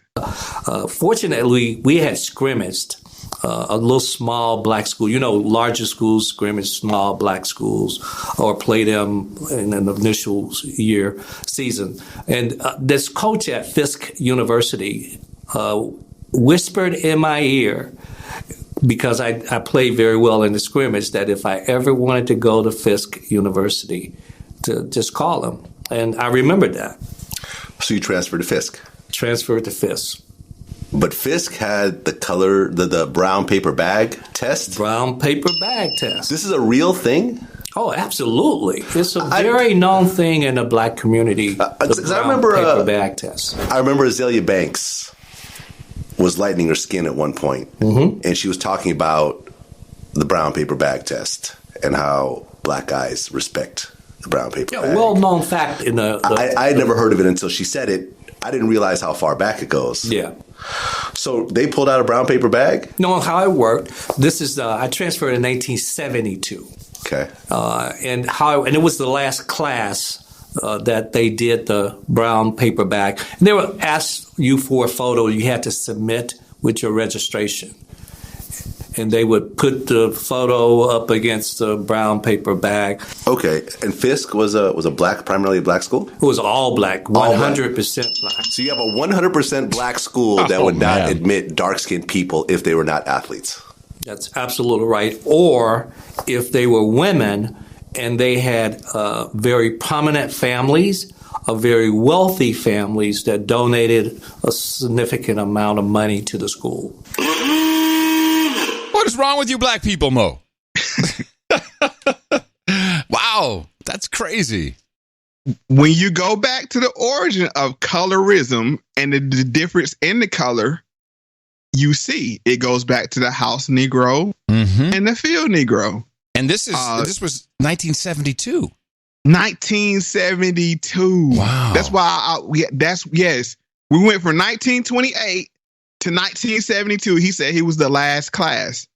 Fortunately, we had scrimmaged a little small black school. You know, larger schools scrimmage small black schools or play them in an initial season. And this coach at Fisk University whispered in my ear, because I played very well in the scrimmage, that if I ever wanted to go to Fisk University, to just call him. And I remembered that. So you transferred to Fisk? Transferred to Fisk. But Fisk had the color, the brown paper bag test? Brown paper bag test. This is a real thing? Oh, absolutely. It's a very known thing in the black community, the brown paper bag test. I remember Azalea Banks was lightening her skin at one point, and she was talking about the brown paper bag test and how black guys respect the brown paper bag. Well-known fact in the I had never heard of it until she said it. I didn't realize how far back it goes. Yeah. So they pulled out a brown paper bag? No, how it worked. This is I transferred in 1972. Okay. And it was the last class that they did the brown paper bag. And they would ask you for a photo you had to submit with your registration. And they would put the photo up against the brown paper bag. Okay. And Fisk was a primarily a black school? It was all black, 100% black. So you have a 100% black school that would not admit dark-skinned people if they were not athletes. That's absolutely right. Or if they were women and they had very prominent families, very wealthy families that donated a significant amount of money to the school. What is wrong with you black people, Mo? Wow, that's crazy. When you go back to the origin of colorism and the difference in the color, you see. It goes back to the house Negro and the field Negro. And this was 1972. 1972. Wow. That's why we went from 1928 to 1972. He said he was the last class.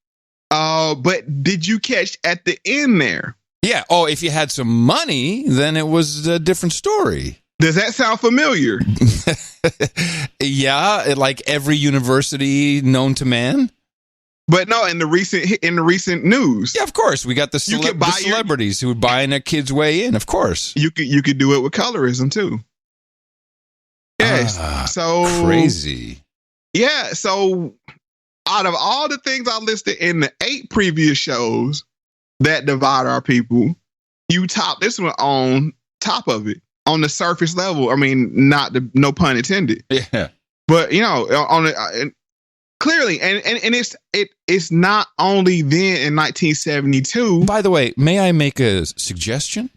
But did you catch at the end there? Yeah. Oh, if you had some money, then it was a different story. Does that sound familiar? Yeah, like every university known to man. But no, in the recent news. Yeah, of course. We got the celebrities who would buy their kids' way in, of course. You could do it with colorism too. Yes. So crazy. Yeah. So out of all the things I listed in the 8 previous shows that divide our people, you top this one on top of it, on the surface level. I mean, no pun intended. Yeah. But on the clearly, and it's not only then in 1972. By the way, may I make a suggestion?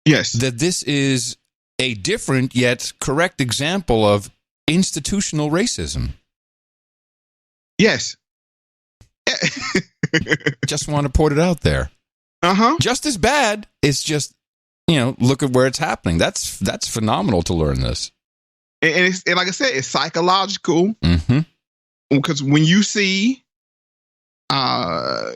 Yes. That this is a different yet correct example of institutional racism. Yes. Just want to put it out there. Just as bad. It's just, look at where it's happening. That's phenomenal to learn this. And like I said, it's psychological. Mm-hmm. Because when you see, you're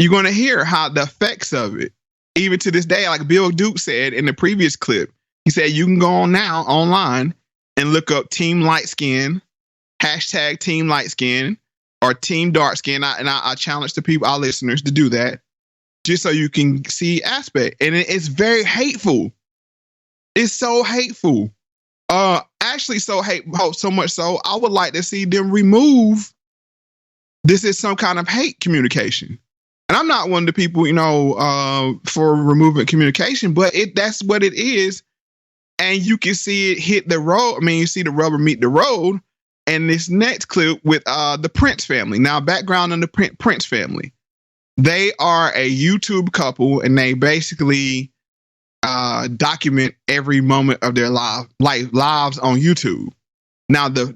going to hear how the effects of it, even to this day, like Bill Duke said in the previous clip, he said you can go on now online and look up Team Light Skin, hashtag Team Light Skin, or Team Dark Skin. I challenge the people, our listeners, to do that, just so you can see aspect. And it's very hateful. It's so hateful. Actually, so much so, I would like to see them remove this is some kind of hate communication. And I'm not one of the people, for removing communication, but that's what it is. And you can see it hit the road. I mean, you see the rubber meet the road. And this next clip with the Prince family. Now, background on the Prince family. They are a YouTube couple, and they basically document every moment of their lives on YouTube. Now, the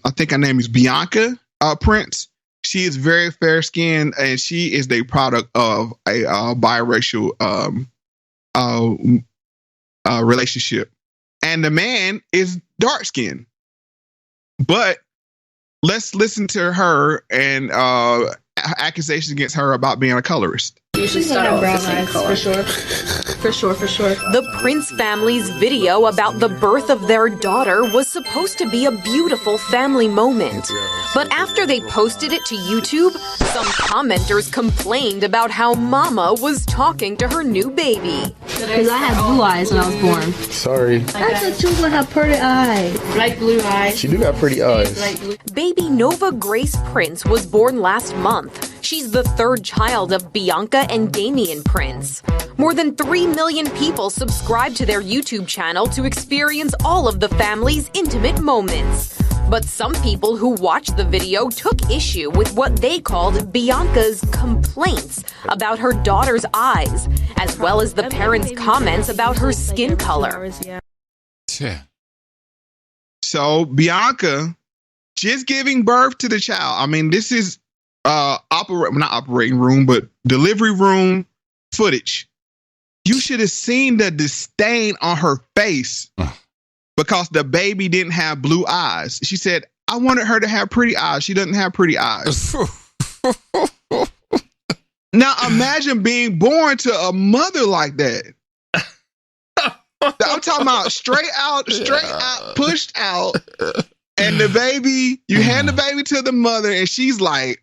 I think her name is Bianca Prince. She is very fair skinned, and she is the product of a biracial relationship. And the man is dark skinned. But let's listen to her and accusations against her about being a colorist. Usually start off brown eyes, for sure. The Prince family's video about the birth of their daughter was supposed to be a beautiful family moment. But after they posted it to YouTube, some commenters complained about how Mama was talking to her new baby. Because I had blue eyes when I was born. Sorry. I thought you would have pretty eyes. Light blue eyes. She do got pretty eyes. Baby Nova Grace Prince was born last month. She's the third child of Bianca and Damian Prince. More than 3 million people subscribe to their YouTube channel to experience all of the family's intimate moments. But some people who watched the video took issue with what they called Bianca's complaints about her daughter's eyes, as well as the parents' comments about her skin color. So Bianca just giving birth to the child. I mean, this is not operating room, but delivery room footage. You should have seen the disdain on her face because the baby didn't have blue eyes. She said, I wanted her to have pretty eyes. She doesn't have pretty eyes. Now imagine being born to a mother like that. I'm talking about straight out, pushed out. And the baby, you hand the baby to the mother, and she's like,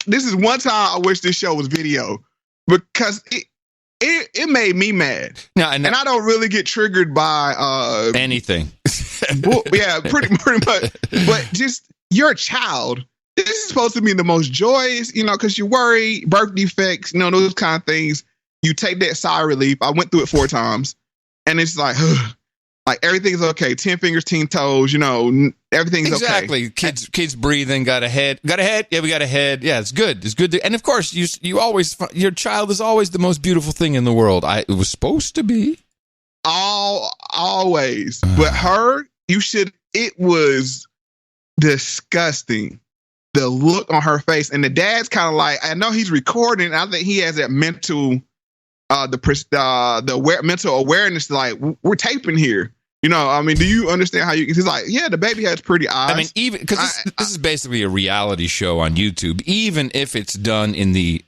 this is one time I wish this show was video because it made me mad. And I don't really get triggered by anything. Yeah, pretty much. But just you're a child. This is supposed to be the most joyous, because you worry, birth defects, those kind of things. You take that sigh of relief. I went through it 4 times, and it's like, like everything's okay. 10 fingers, 10 toes. Everything's exactly. Okay. Kids breathing. Got a head. Yeah, we got a head. Yeah, it's good. It's good. And of course, you always, your child is always the most beautiful thing in the world. It was supposed to be. Always. But her, you should it was disgusting. The look on her face, and the dad's kind of like, I know he's recording. I think he has that mental, mental awareness. Like, we're taping here. You know, I mean, do you understand how you? He's like, yeah, the baby has pretty eyes. I mean, even because this is basically a reality show on YouTube. Even if it's done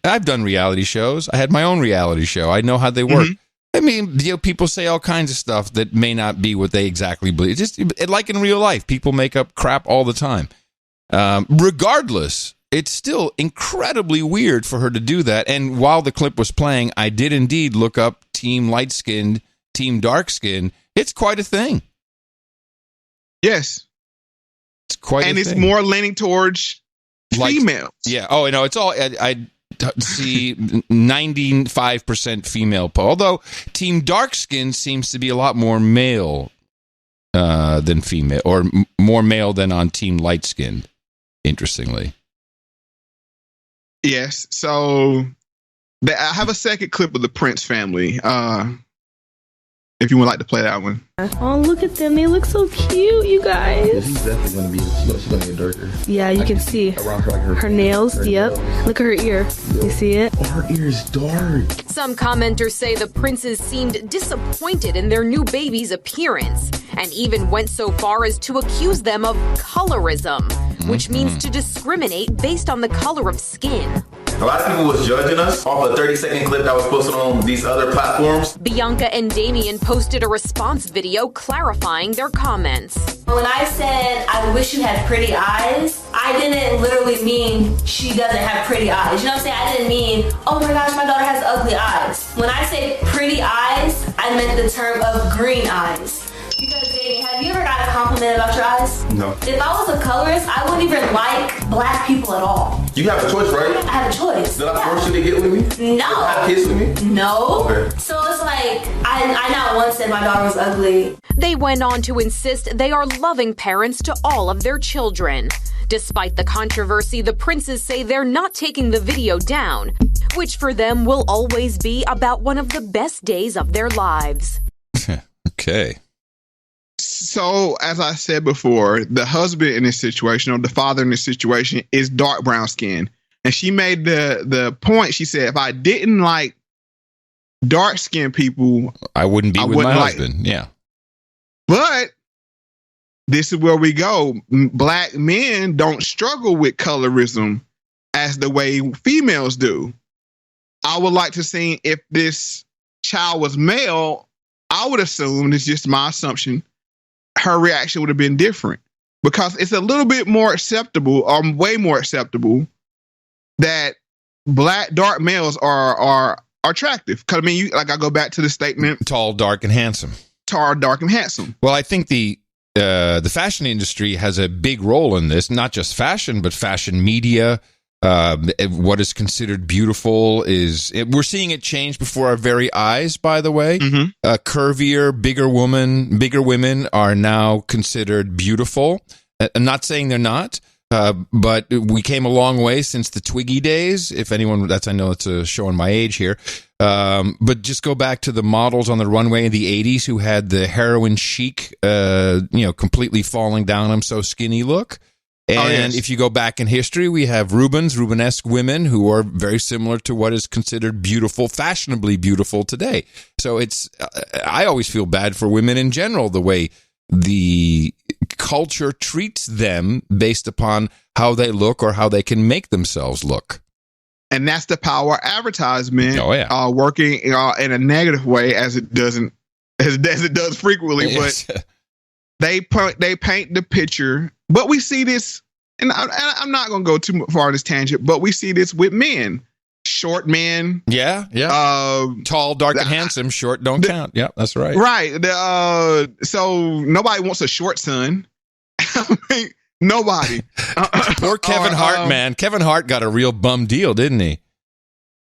I've done reality shows. I had my own reality show. I know how they work. I mean, people say all kinds of stuff that may not be what they exactly believe. Just like in real life, people make up crap all the time. Regardless, it's still incredibly weird for her to do that. And while the clip was playing, I did indeed look up team light-skinned, team dark-skinned. It's quite a thing. Yes. It's quite and a it's thing. more leaning towards females. Yeah. Oh, no, it's all, I see 95% female. Although team dark-skinned seems to be a lot more male than female, or more male than on team light-skinned. Interestingly. Yes. So I have a second clip of the Prince family. If you would like to play that one. Oh, look at them. They look so cute, you guys. Yeah, she's definitely going to be, she's going to get darker. Yeah, you can see. Around her nails. Yep. Look at her ear. You see it? Oh, her ear is dark. Some commenters say the princes seemed disappointed in their new baby's appearance and even went so far as to accuse them of colorism, which means to discriminate based on the color of skin. A lot of people was judging us off a 30-second clip that was posted on these other platforms. Bianca and Damien posted a response video clarifying their comments. When I said, I wish you had pretty eyes, I didn't literally mean she doesn't have pretty eyes. You know what I'm saying? I didn't mean, oh my gosh, my daughter has ugly eyes. When I say pretty eyes, I meant the term of green eyes. Because, Dating, have you ever got a compliment about your eyes? No. If I was a colorist, I wouldn't even like black people at all. You have a choice, right? I have a choice. Did I force you to get with me? No. Have kids with me? No. Okay. So it's like, I not once said my daughter was ugly. They went on to insist they are loving parents to all of their children. Despite the controversy, the princes say they're not taking the video down, which for them will always be about one of the best days of their lives. Okay. So, as I said before, the husband in this situation, or the father in this situation, is dark brown skin. And she made the point, she said, if I didn't like dark skinned people, I wouldn't be with my husband. Yeah. But this is where we go. Black men don't struggle with colorism as the way females do. I would like to see, if this child was male, I would assume, it's just my assumption, her reaction would have been different, because it's a little bit more acceptable, or way more acceptable, that dark males are attractive. Because I mean, I go back to the statement: tall, dark, and handsome. Tall, dark, and handsome. Well, I think the fashion industry has a big role in this. Not just fashion, but fashion media. What is considered beautiful we're seeing it change before our very eyes, by the way. Curvier, bigger women are now considered beautiful. I'm not saying they're not, but we came a long way since the Twiggy days. If anyone, I know it's showing my age here. But just go back to the models on the runway in the 80s who had the heroin chic, completely falling down, I'm so skinny look. And if you go back in history, we have Rubenesque women who are very similar to what is considered beautiful, fashionably beautiful today. So I always feel bad for women in general, the way the culture treats them based upon how they look or how they can make themselves look. And that's the power of advertisement. Oh, yeah. Working in a negative way, as it does frequently. Yes. But they paint the picture. But we see this, and I'm not going to go too far on this tangent, but we see this with men. Short men. Yeah. Tall, dark, and handsome. Short don't count. Yeah, that's right. Right. So nobody wants a short son. I mean, nobody. Poor Kevin Hart, man. Kevin Hart got a real bum deal, didn't he?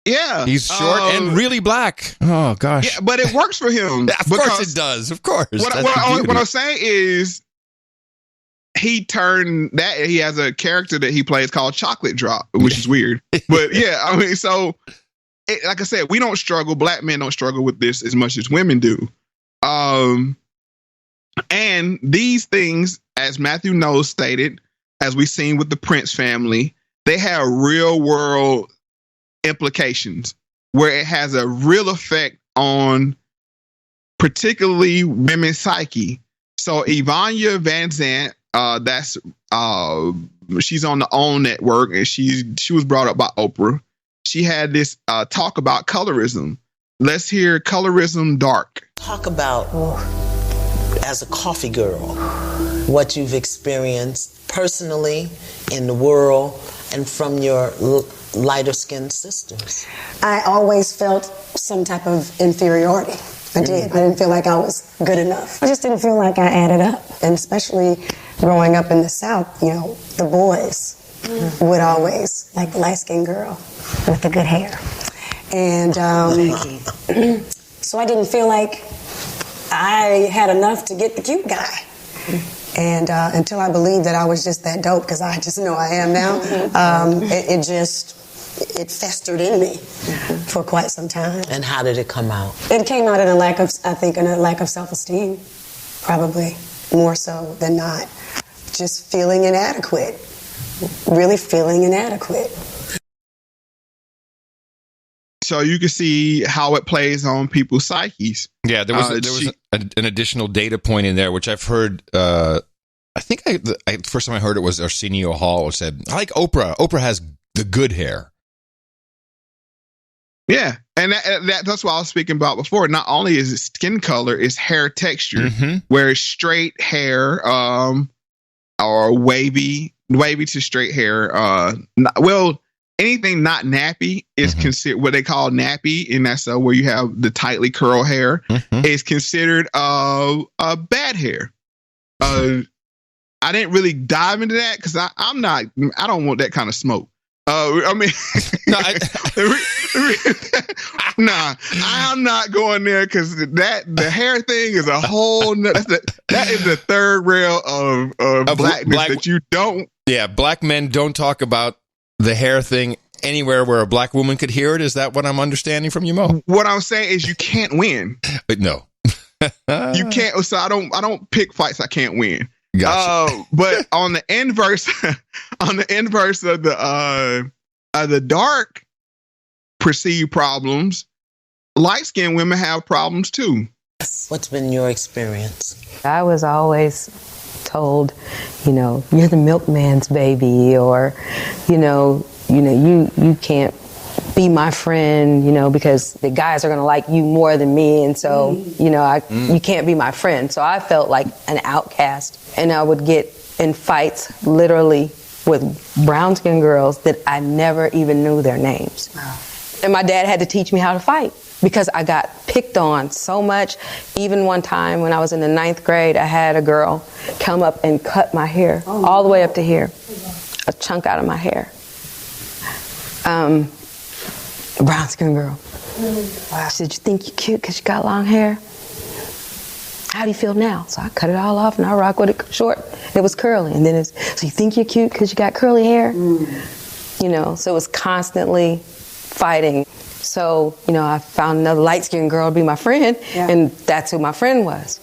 Yeah. He's short and really black. Oh, gosh. Yeah, but it works for him. Of course it does. Of course. What I'm saying is, he has a character that he plays called Chocolate Drop, which is weird. But yeah, I mean, so like I said, we don't struggle. Black men don't struggle with this as much as women do. And these things, as Matthew Knowles stated, as we've seen with the Prince family, they have real world implications where it has a real effect on particularly women's psyche. So Ivania Van Zant, she's on the OWN network, and she was brought up by Oprah. She had this talk about colorism. Let's hear Colorism Dark. Talk about, as a coffee girl, what you've experienced personally in the world and from your lighter skinned sisters. I always felt some type of inferiority. I did. I didn't feel like I was good enough. I just didn't feel like I added up. And especially growing up in the South, you know, the boys would always like the light-skinned girl with the good hair. And so I didn't feel like I had enough to get the cute guy. And until I believed that I was just that dope, because I just know I am now, it festered in me for quite some time. And how did it come out? It came out in a lack of self-esteem, probably more so than not. Just feeling inadequate, really feeling inadequate. So you can see how it plays on people's psyches. Yeah, there was an additional data point in there, which I've heard. I think the first time I heard it was Arsenio Hall, who said, "I like Oprah. Oprah has the good hair." Yeah, and that's what I was speaking about before. Not only is it skin color, it's hair texture, where straight hair or wavy to straight hair. Anything not nappy is considered what they call nappy, and that's where you have the tightly curled hair is considered bad hair. I didn't really dive into that because I don't want that kind of smoke. I mean, I'm not going there because the hair thing is a whole. That is the third rail of blackness that you don't. Yeah, black men don't talk about the hair thing anywhere where a black woman could hear it. Is that what I'm understanding from you, Mo? What I'm saying is you can't win. No, you can't. So I don't pick fights I can't win. Gotcha. But on the inverse of the dark perceived problems, light-skinned women have problems too. What's been your experience? I was always told, you're the milkman's baby, or, you can't be my friend, because the guys are going to like you more than me. And so, you can't be my friend. So I felt like an outcast, and I would get in fights literally with brown-skinned girls that I never even knew their names. Wow. And my dad had to teach me how to fight because I got picked on so much. Even one time when I was in the 9th grade, I had a girl come up and cut my hair all the way up to here, a chunk out of my hair. A brown-skinned girl. Wow. She said, "You think you're cute because you got long hair? How do you feel now?" So I cut it all off and I rock with it short. It was curly. And then so you think you're cute because you got curly hair? So it was constantly fighting. So, I found another light-skinned girl to be my friend, and that's who my friend was.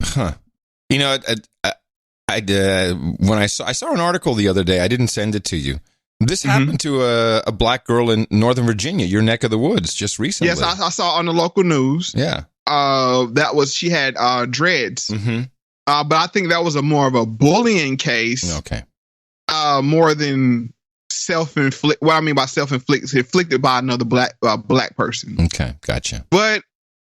Huh. When I saw an article the other day, I didn't send it to you. This happened to a black girl in Northern Virginia, your neck of the woods, just recently. Yes, I saw on the local news. Yeah. She had dreads. But I think that was more of a bullying case. Okay. More than self-inflict. What I mean by inflicted by another black person. Okay, gotcha. But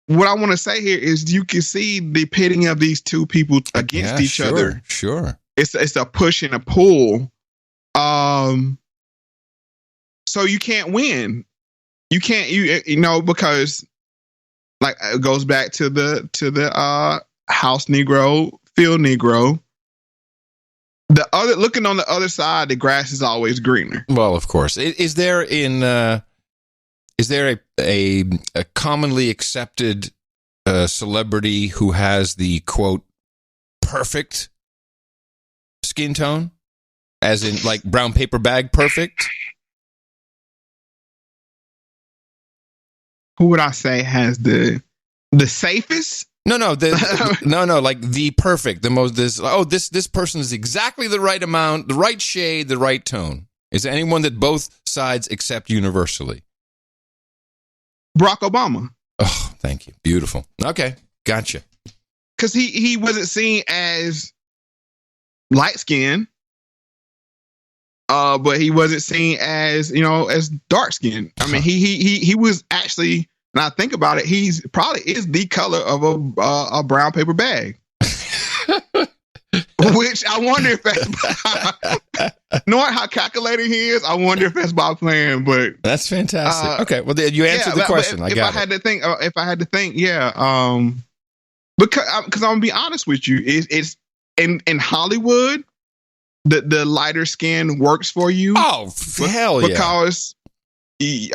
what I want to say here is you can see the pitting of these two people against each other. Sure. It's a push and a pull. So you can't win. You can't because like it goes back to the house Negro, field Negro. Looking on the other side, the grass is always greener. Well, of course. Is there a commonly accepted celebrity who has the quote perfect skin tone, as in like brown paper bag perfect? Who would I say has the safest? No, like the perfect, the most, this person is exactly the right amount, the right shade, the right tone. Is there anyone that both sides accept universally? Barack Obama. Oh, thank you. Beautiful. Okay, gotcha. Because he wasn't seen as light skinned, but he wasn't seen as, as dark skinned. I mean, he was actually, when I think about it, he's probably is the color of a brown paper bag. Which I wonder if that's knowing how calculating he is. I wonder if that's by plan. But that's fantastic. Okay, well, you answered the question. If I had to think, yeah, because I'm gonna be honest with you, it's in Hollywood, the lighter skin works for you. Oh, hell yeah! Because it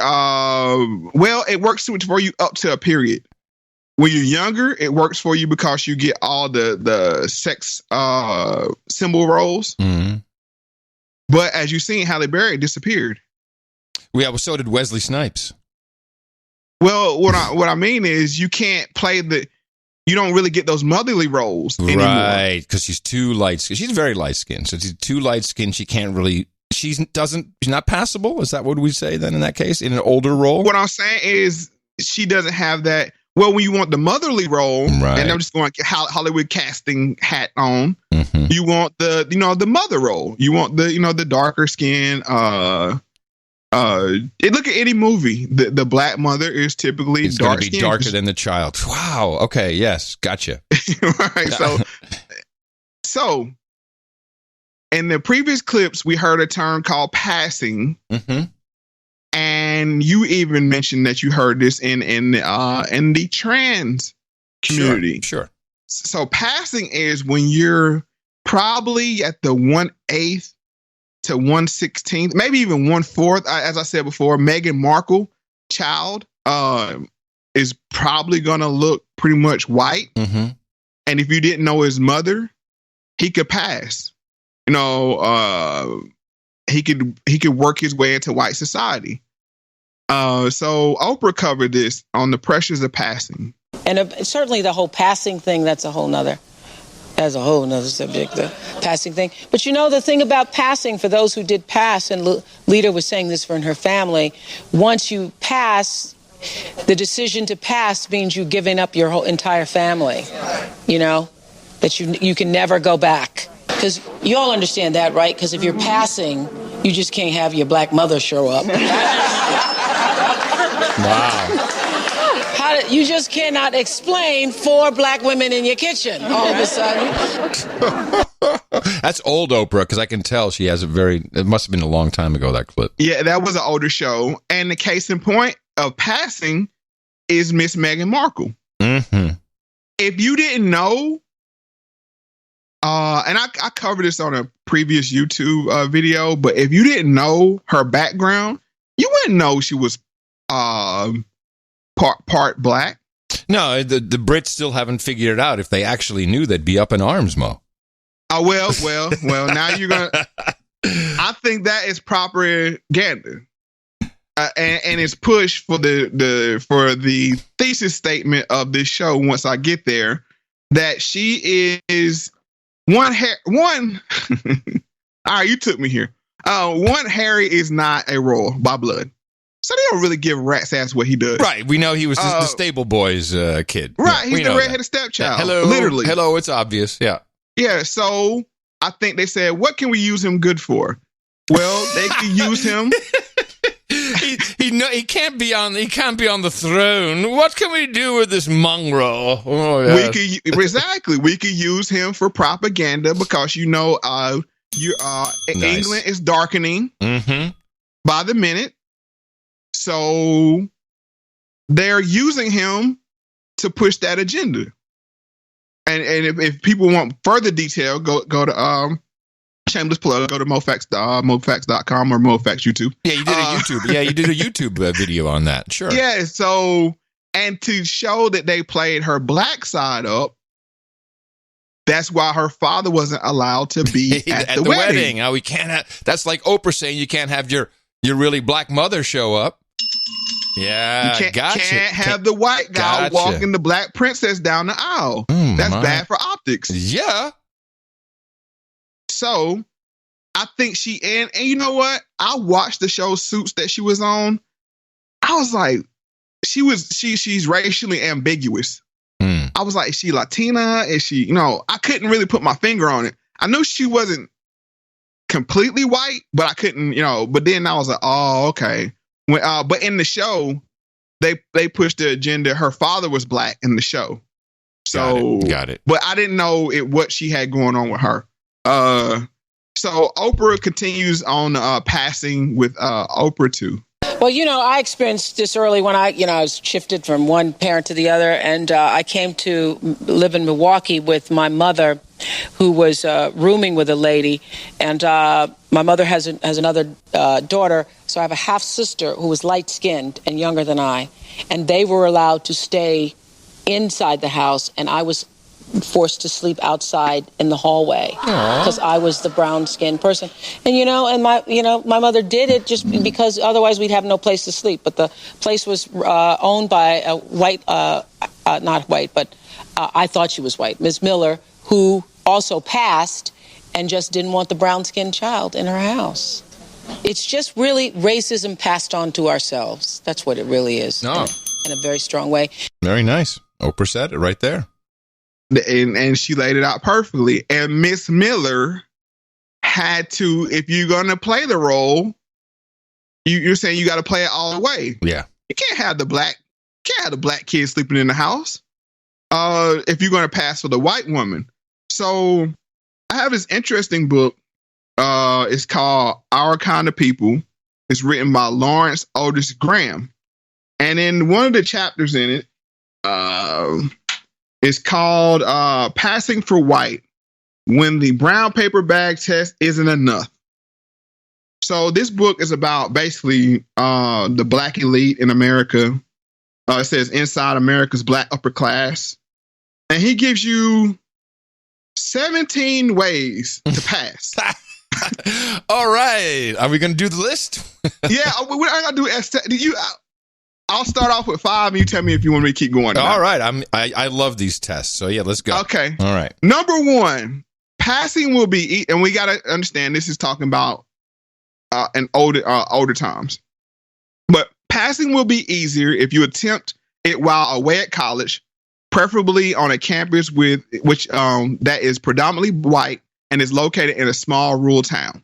works for you up to a period. When you're younger, it works for you because you get all the sex symbol roles. Mm-hmm. But as you've seen, Halle Berry disappeared. Yeah, well, so did Wesley Snipes. Well, what I mean is you can't play you don't really get those motherly roles anymore. Right, because she's too light skinned. She's very light skinned. So she's too light skinned. She can't really, she's not passable. Is that what we say then in that case? In an older role? What I'm saying is she doesn't have that. Well, when you want the motherly role, right. And I'm just going Hollywood casting hat on, mm-hmm. You want the mother role. You want the darker skin. Look at any movie. The black mother is typically it's dark going to be darker than the child. Wow. Okay. Yes. Gotcha. Right. So in the previous clips, we heard a term called passing. Mm-hmm. And you even mentioned that you heard this in the trans community. Sure. So passing is when you're probably at the 1/8 to 1/16, maybe even 1/4. As I said before, Meghan Markle child is probably gonna look pretty much white. Mm-hmm. And if you didn't know his mother, he could pass. He could work his way into white society. So Oprah covered this on the pressures of passing. And certainly the whole passing thing, that's a whole nother subject, the passing thing. But the thing about passing, for those who did pass, and Lita was saying this for her family, once you pass, the decision to pass means you giving up your whole entire family, that you can never go back. Because you all understand that, right? Because if you're passing, you just can't have your black mother show up. Wow. You just cannot explain 4 black women in your kitchen all of a sudden. That's old Oprah, because I can tell she has it must have been a long time ago, that clip. Yeah, that was an older show. And the case in point of passing is Miss Meghan Markle. Mm-hmm. If you didn't know, and I covered this on a previous YouTube video, but if you didn't know her background, you wouldn't know she was part black. No, the Brits still haven't figured it out. If they actually knew, they'd be up in arms, Mo. Oh, well, now you're going to... I think that is propaganda. And it's pushed for the thesis statement of this show once I get there, that she is one... All right, you took me here. One, Harry is not a royal by blood. So they don't really give a rat's ass what he does. Right. We know he was the Stable Boys kid. Right. Yeah, he's the redheaded stepchild. Yeah, literally. Hello. It's obvious. Yeah. Yeah. So I think they said, what can we use him good for? Well, they could use him. He can't be on the throne. What can we do with this mongrel? Oh, yes. We could use him for propaganda because England is darkening by the minute. So they're using him to push that agenda. And if people want further detail, go to shameless plug, go to Moe Factz, MoeFactz.com or Moe Factz YouTube. Yeah, you did a YouTube. Yeah, you did a YouTube video on that. Sure. Yeah. So, and to show that they played her black side up, that's why her father wasn't allowed to be at the wedding. Oh, we can't have. That's like Oprah saying you can't have your really black mother show up. Yeah, you can't have the white guy walking the black princess down the aisle. That's bad for optics. Yeah. So I think and you know what? I watched the show Suits that she was on. I was like, she's racially ambiguous. I was like, is she Latina? Is she, I couldn't really put my finger on it. I knew she wasn't completely white, but I couldn't, but then I was like, oh, okay. But in the show, they pushed the agenda. Her father was black in the show. So got it. But I didn't know what she had going on with her. So Oprah continues on passing with Oprah 2. Well, I experienced this early when I was shifted from one parent to the other, and I came to live in Milwaukee with my mother, who was rooming with a lady, and my mother has another daughter, so I have a half sister who was light skinned and younger than I, and they were allowed to stay inside the house, and I was forced to sleep outside in the hallway because I was the brown skinned person. And my mother did it just because otherwise we'd have no place to sleep. But the place was owned by a white, not white, but I thought she was white, Ms. Miller, who also passed and just didn't want the brown skinned child in her house. It's just really racism passed on to ourselves. That's what it really is. In a very strong way. Very nice. Oprah said it right there. And she laid it out perfectly. And Miss Miller had to, if you're going to play the role, you're saying you got to play it all the way. Yeah. You can't have the black kid sleeping in the house if you're going to pass for the white woman. So I have this interesting book. It's called Our Kind of People. It's written by Lawrence Otis Graham. And in one of the chapters in it, it's called Passing for White When the Brown Paper Bag Test Isn't Enough. So this book is about basically the black elite in America. It says Inside America's Black Upper Class. And he gives you 17 ways to pass. All right. Are we going to do the list? Yeah, we're not going to do I'll start off with 5 and you tell me if you want me to keep going. All right. I love these tests. So yeah, let's go. Okay. All right. Number 1, passing will be, and we got to understand this is talking about in older times. But passing will be easier if you attempt it while away at college, preferably on a campus which that is predominantly white and is located in a small rural town.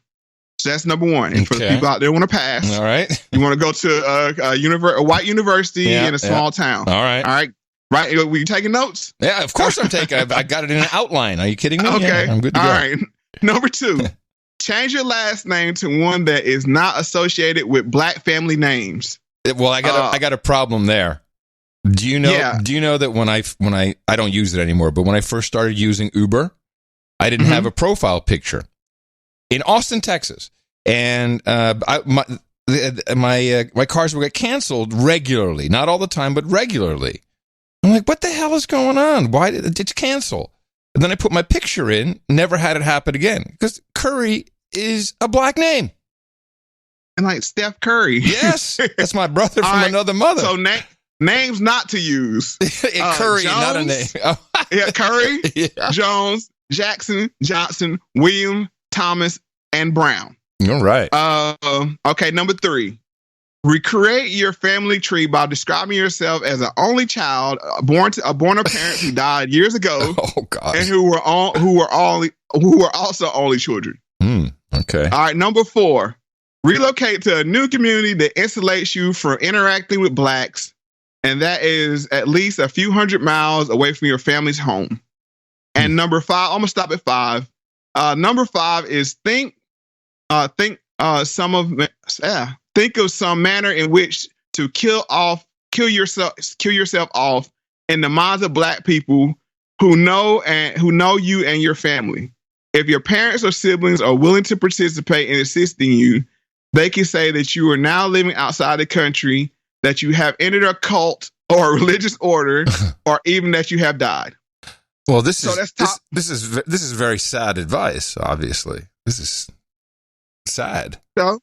So that's number 1. And for the people out there who want to pass, all right, you want to go to a white university in a small town. All right. All right. Right. Were you taking notes? Yeah, of course I'm taking. I got it in an outline. Are you kidding me? Okay. Yeah, I'm good to go. All right. Number 2, change your last name to one that is not associated with black family names. Well, I got a problem there. Do you know? Yeah. Do you know that when I don't use it anymore, but when I first started using Uber, I didn't have a profile picture in Austin, Texas, and my cars would get canceled regularly, not all the time, but regularly. I'm like, what the hell is going on? Why did it cancel? And then I put my picture in, never had it happen again because Curry is a black name. And like Steph Curry. Yes, that's my brother from another mother. So names not to use. Curry, Jones, not a name. Oh. Yeah, Curry, Jones, Jackson, Johnson, William, Thomas, and Brown. All right. Okay, number 3. Recreate your family tree by describing yourself as an only child born of parents who died years ago. Oh God! And who were also only children. Okay. All right. Number 4. Relocate to a new community that insulates you from interacting with blacks, and that is at least a few hundred miles away from your family's home. And number 5. I'm gonna stop at 5. Number 5 is think of some manner in which to kill yourself off in the minds of black people who know you and your family. If your parents or siblings are willing to participate in assisting you, they can say that you are now living outside the country, that you have entered a cult or a religious order, or even that you have died. Well, this is very sad advice. Obviously, this is sad. So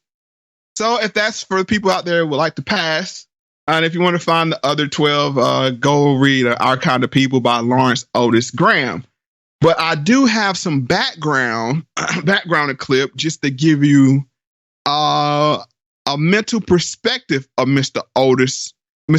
if that's for the people out there who would like to pass, And if you want to find the other 12, go read Our Kind of People by Lawrence Otis Graham. But I do have some background clip just to give you a mental perspective of Mr.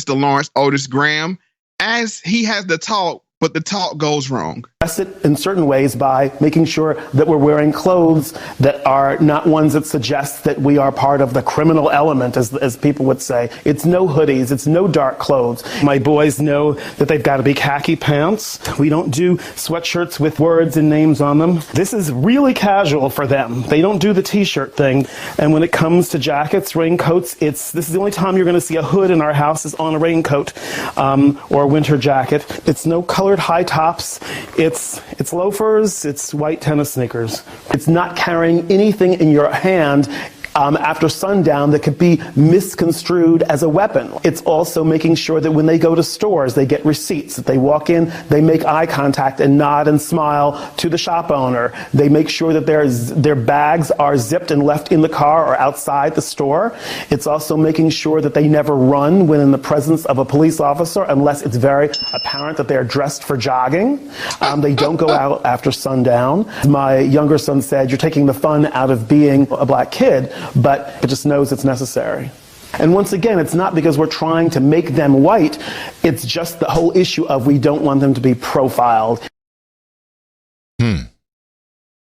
Lawrence Otis Graham, as he has the talk, but the talk goes wrong. It in certain ways by making sure that we're wearing clothes that are not ones that suggest that we are part of the criminal element, as people would say. It's no hoodies, it's no dark clothes. My boys know that they've got to be khaki pants. We don't do sweatshirts with words and names on them. This is really casual for them. They don't do the t-shirt thing. And when it comes to jackets, raincoats, this is the only time you're going to see a hood in our house is on a raincoat or a winter jacket. It's no colored high tops. It's loafers, it's white tennis sneakers. It's not carrying anything in your hand after sundown that could be misconstrued as a weapon. It's also making sure that when they go to stores, they get receipts. That they walk in, they make eye contact and nod and smile to the shop owner. They make sure that their bags are zipped and left in the car or outside the store. It's also making sure that they never run when in the presence of a police officer unless it's very apparent that they're dressed for jogging. They don't go out after sundown. My younger son said, "You're taking the fun out of being a black kid," but it just knows it's necessary. And once again, it's not because we're trying to make them white. It's just the whole issue of we don't want them to be profiled.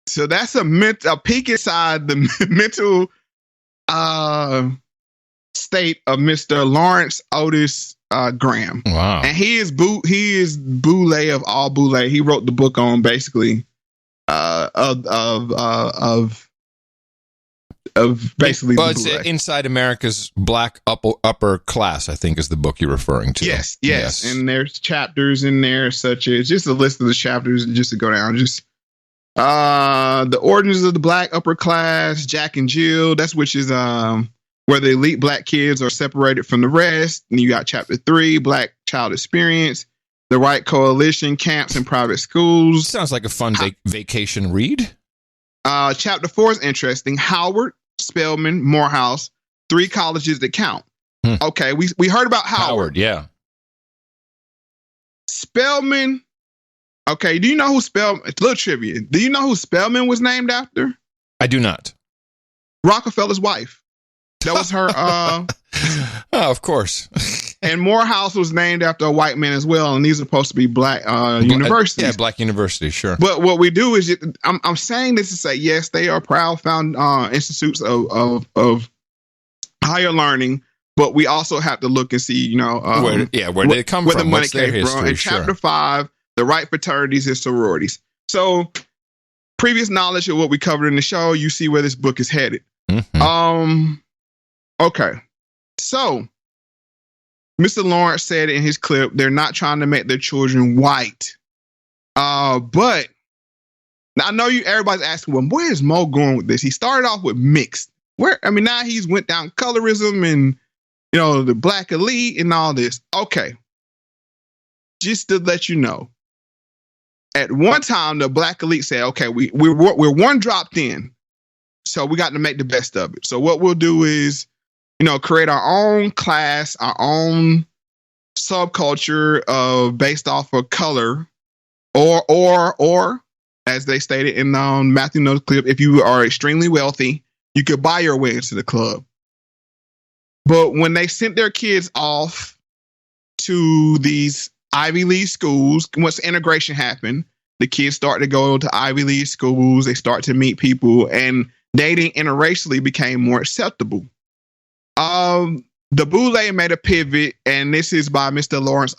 So that's a peek inside the mental state of Mr. Lawrence Otis Graham. Wow. And he is Boule of all Boule. He wrote the book on basically of basically it's Inside America's Black Upper Class, I think is the book you're referring to. Yes. And there's chapters in there such as just a list of the chapters just to go down. Just the origins of the black upper class, Jack and Jill, which is where the elite black kids are separated from the rest. And you got chapter 3, Black Child Experience, the White Coalition, Camps and Private Schools. Sounds like a fun vacation read. Chapter 4 is interesting. Howard, Spelman, Morehouse, 3 colleges that count. Okay, we heard about Howard. Yeah. Spelman. Okay, do you know who Spelman? It's a little trivia. Do you know who Spelman was named after? I do not. Rockefeller's wife. That was her. Of course. And Morehouse was named after a white man as well, and these are supposed to be black universities. Yeah, black universities, sure. But what we do is, I'm saying this to say, yes, they are proud found institutes of higher learning, but we also have to look and see, where they come from, where the money what's their came from. history, In chapter 5, the right fraternities and sororities. So, previous knowledge of what we covered in the show, you see where this book is headed. Mm-hmm. Okay, so Mr. Lawrence said in his clip, they're not trying to make their children white. But now I know everybody's asking, well, where is Moe going with this? He started off with mixed. Now he's went down colorism and, the black elite and all this. Okay. Just to let you know, at one time, the black elite said, okay, we're one dropped in, so we got to make the best of it. So what we'll do is, create our own class, our own subculture based off of color, or as they stated in Matthew Noah's clip, if you are extremely wealthy, you could buy your way into the club. But when they sent their kids off to these Ivy League schools, once integration happened, the kids start to go to Ivy League schools, they start to meet people, and dating interracially became more acceptable. The Boule made a pivot, and this is by Mr. Lawrence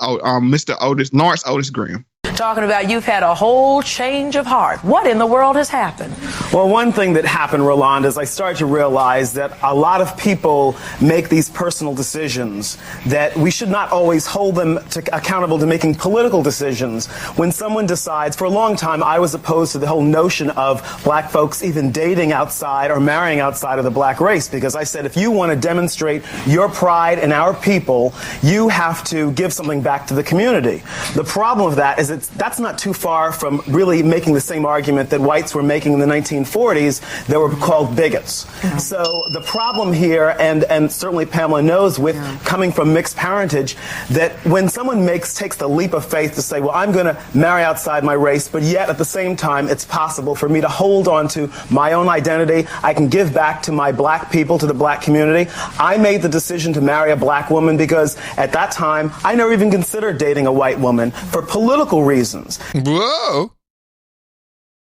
Otis Graham. Talking about you've had a whole change of heart. What in the world has happened? Well, one thing that happened, Rolanda, is I started to realize that a lot of people make these personal decisions, that we should not always hold them accountable to making political decisions. When someone decides, for a long time, I was opposed to the whole notion of black folks even dating outside or marrying outside of the black race, because I said, if you want to demonstrate your pride in our people, you have to give something back to the community. The problem with that is is that's not too far from really making the same argument that whites were making in the 1940s. They were called bigots. So the problem here, and certainly Pamela knows with coming from mixed parentage, that when someone takes the leap of faith to say, well, I'm going to marry outside my race, but yet at the same time, it's possible for me to hold on to my own identity. I can give back to my black people, to the black community. I made the decision to marry a black woman because at that time, I never even considered dating a white woman for political reasons. Whoa.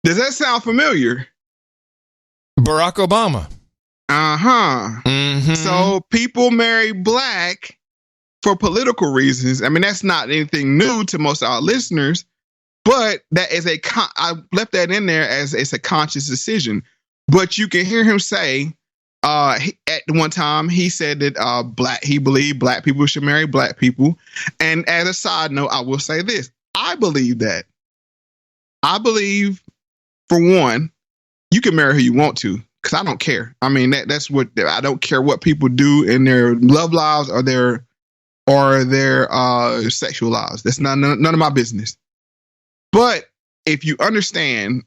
Does that sound familiar? Barack Obama. Uh-huh. Mm-hmm. So people marry black for political reasons. I mean, that's not anything new to most of our listeners, but that is I left that in there as it's a conscious decision. But you can hear him say, at one time, he said that he believed black people should marry black people. And as a side note, I will say this. I believe that. I believe, for one, you can marry who you want to, because I don't care. I mean, that's what I don't care what people do in their love lives or their sexual lives. That's none of my business. But if you understand,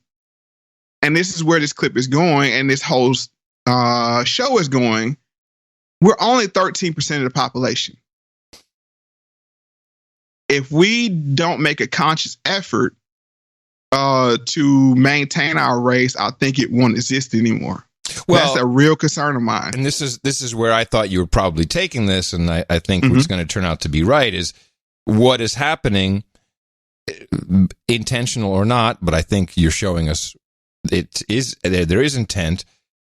and this is where this clip is going, and this whole show is going, we're only 13% of the population. If we don't make a conscious effort to maintain our race, I think it won't exist anymore. Well, that's a real concern of mine. And this is where I thought you were probably taking this, and I think what's going to turn out to be right is what is happening, intentional or not, but I think you're showing us there is intent,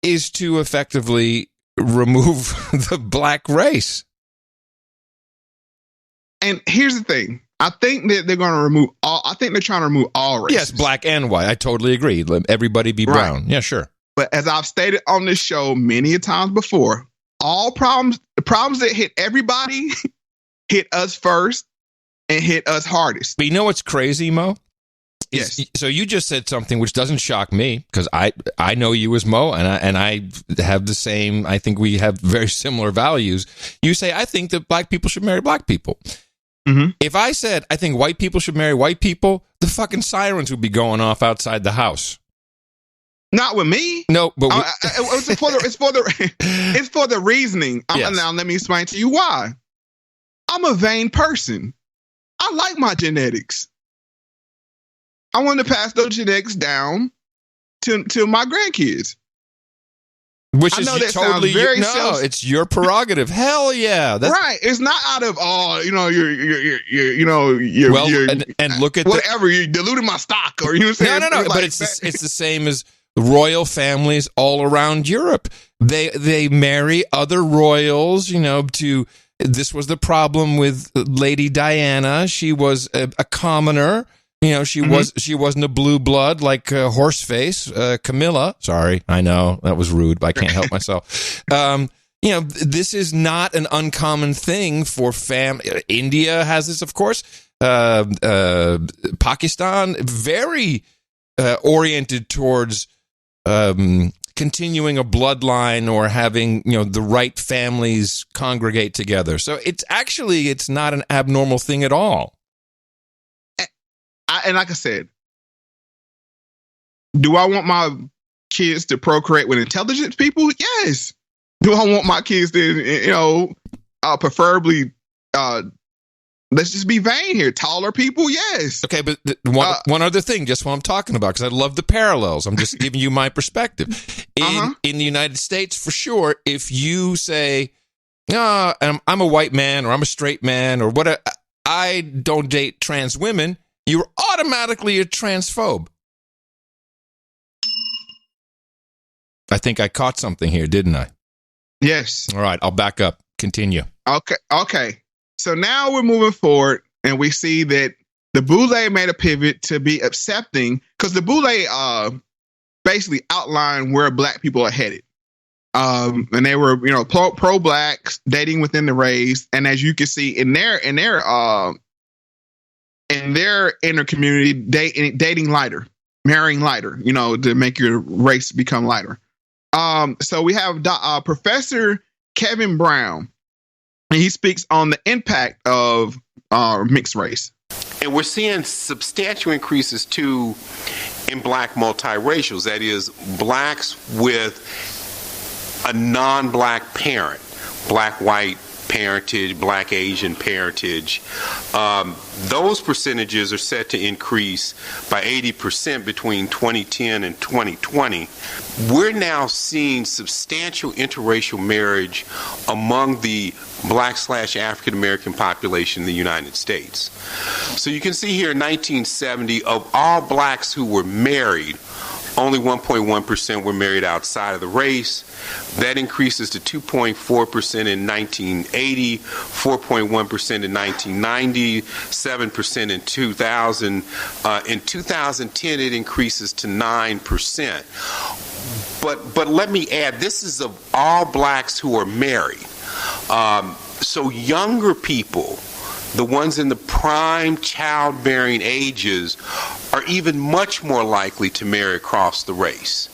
is to effectively remove the black race. And here's the thing. I think that they're going to remove all. I think they're trying to remove all races. Yes, black and white. I totally agree. Let everybody be brown. Right. Yeah, sure. But as I've stated on this show many a times before, the problems that hit everybody hit us first and hit us hardest. But you know what's crazy, Mo? Yes. So you just said something which doesn't shock me, because I know you as Mo, and I have the same. I think we have very similar values. You say, I think that black people should marry black people. Mm-hmm. If I said I think white people should marry white people, the fucking sirens would be going off outside the house. Not with me. No, but it's for the reasoning. Yes. Now let me explain to you why. I'm a vain person. I like my genetics. I want to pass those genetics down to my grandkids. Which I is know that totally sounds very it's your prerogative. Hell yeah, right. It's not out of and look at whatever you diluted my stock or you know what I'm saying. No. Like, but it's the same as royal families all around Europe. They marry other royals. This was the problem with Lady Diana. She was a commoner. She wasn't a blue blood like Horseface, Camilla. Sorry, I know that was rude, but I can't help myself. This is not an uncommon thing for India has this, of course. Pakistan, very oriented towards continuing a bloodline or having the right families congregate together. So it's not an abnormal thing at all. And like I said, do I want my kids to procreate with intelligent people? Yes. Do I want my kids to, preferably, let's just be vain here, taller people? Yes. Okay, but one other thing, just what I'm talking about, because I love the parallels. I'm just giving you my perspective. In the United States, for sure, if you say, I'm a white man or I'm a straight man or what, I don't date trans women, you're automatically a transphobe. I think I caught something here, didn't I? Yes. All right, I'll back up. Continue. Okay. So now we're moving forward, and we see that the Boule made a pivot to be accepting, because the Boule basically outlined where black people are headed. And they were, pro-blacks, dating within the race, and as you can see in their inner community, dating lighter, marrying lighter, to make your race become lighter. So we have Professor Kevin Brown, and he speaks on the impact of mixed race. And we're seeing substantial increases, too, in black multiracials. That is, blacks with a non-black parent, black, white parentage, black, Asian parentage. Those percentages are set to increase by 80% between 2010 and 2020. We're now seeing substantial interracial marriage among the black/African American population in the United States. So you can see here in 1970, of all blacks who were married, only 1.1% were married outside of the race. That increases to 2.4% in 1980, 4.1% in 1990, 7% in 2000. In 2010, it increases to 9%. But let me add, this is of all blacks who are married. So younger people, the ones in the prime childbearing ages, are even much more likely to marry across the race.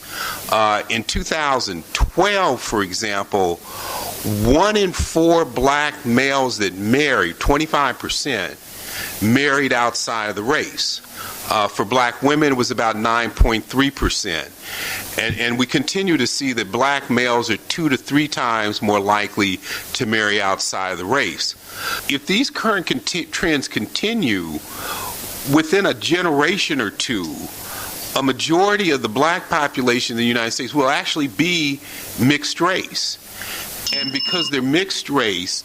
In 2012, for example, 1 in 4 black males that married, 25%, married outside of the race. For black women, it was about 9.3%. And we continue to see that black males are 2 to 3 times more likely to marry outside of the race. If these current trends continue, within a generation or two, a majority of the black population in the United States will actually be mixed race. And because they're mixed race,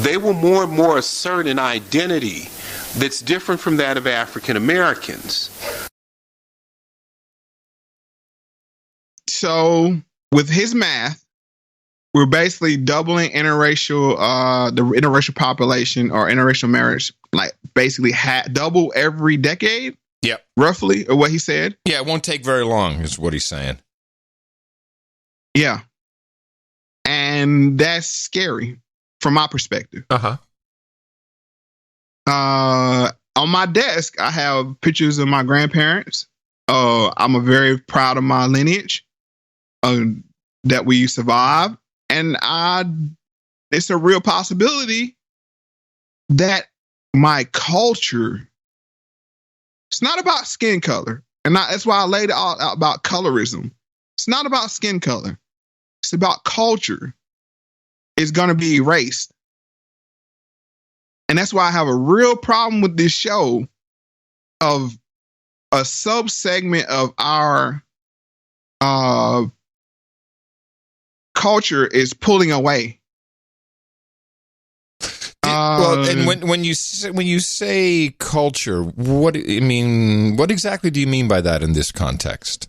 they will more and more assert an identity that's different from that of African Americans. So, with his math, we're basically doubling interracial, the interracial population or interracial marriage, like basically double every decade. Yep. Roughly, or what he said. Yeah, it won't take very long, is what he's saying. Yeah. And that's scary from my perspective. Uh-huh. On my desk, I have pictures of my grandparents. I'm very proud of my lineage that we survived. And it's a real possibility that my culture, it's not about skin color. And that's why I laid it out about colorism. It's not about skin color. It's about culture. It's going to be erased. And that's why I have a real problem with this show of a sub-segment of our culture is pulling away. Well, and when you say culture, what exactly do you mean by that in this context?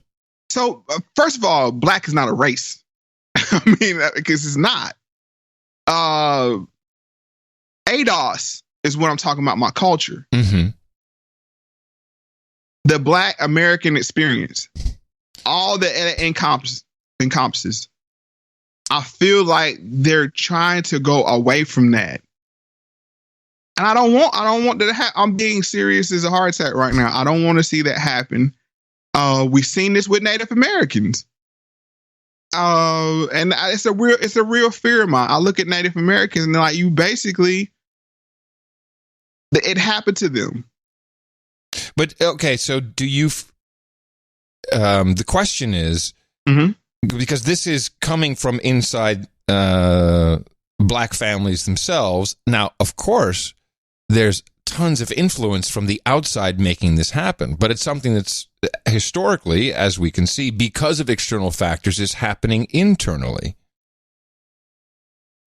So, first of all, black is not a race. I mean, because it's not. ADOS is what I'm talking about, my culture. Mm-hmm. The Black American experience. All that it encompasses. I feel like they're trying to go away from that. And I don't want that to happen. I'm being serious as a heart attack right now. I don't want to see that happen. We've seen this with Native Americans. And it's a real fear of mine. I look at Native Americans and like, you basically, it happened to them. But okay, so do you? The question is, because this is coming from inside black families themselves. Now, of course, there's tons of influence from the outside making this happen, but it's something that's historically, as we can see, because of external factors, is happening internally.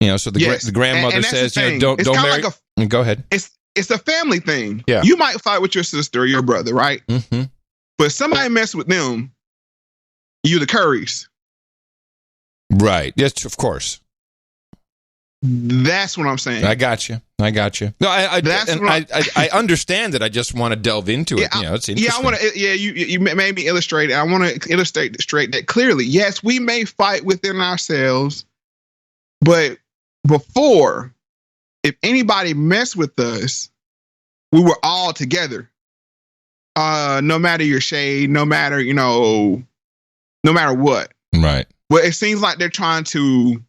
You know, so the grandmother says, you know, don't marry. Like go ahead. It's a family thing. Yeah. You might fight with your sister or your brother, right? Mm-hmm. But if somebody mess with them, you the Currys. Right. Yes, of course. That's what I'm saying. I got you. No, I understand it. I just want to delve into it. Yeah, it's interesting. Yeah, I want to. Yeah, you made me illustrate it. I want to illustrate straight that clearly. Yes, we may fight within ourselves, but before, if anybody messed with us, we were all together. No matter your shade, no matter what. Right. Well, it seems like they're trying to.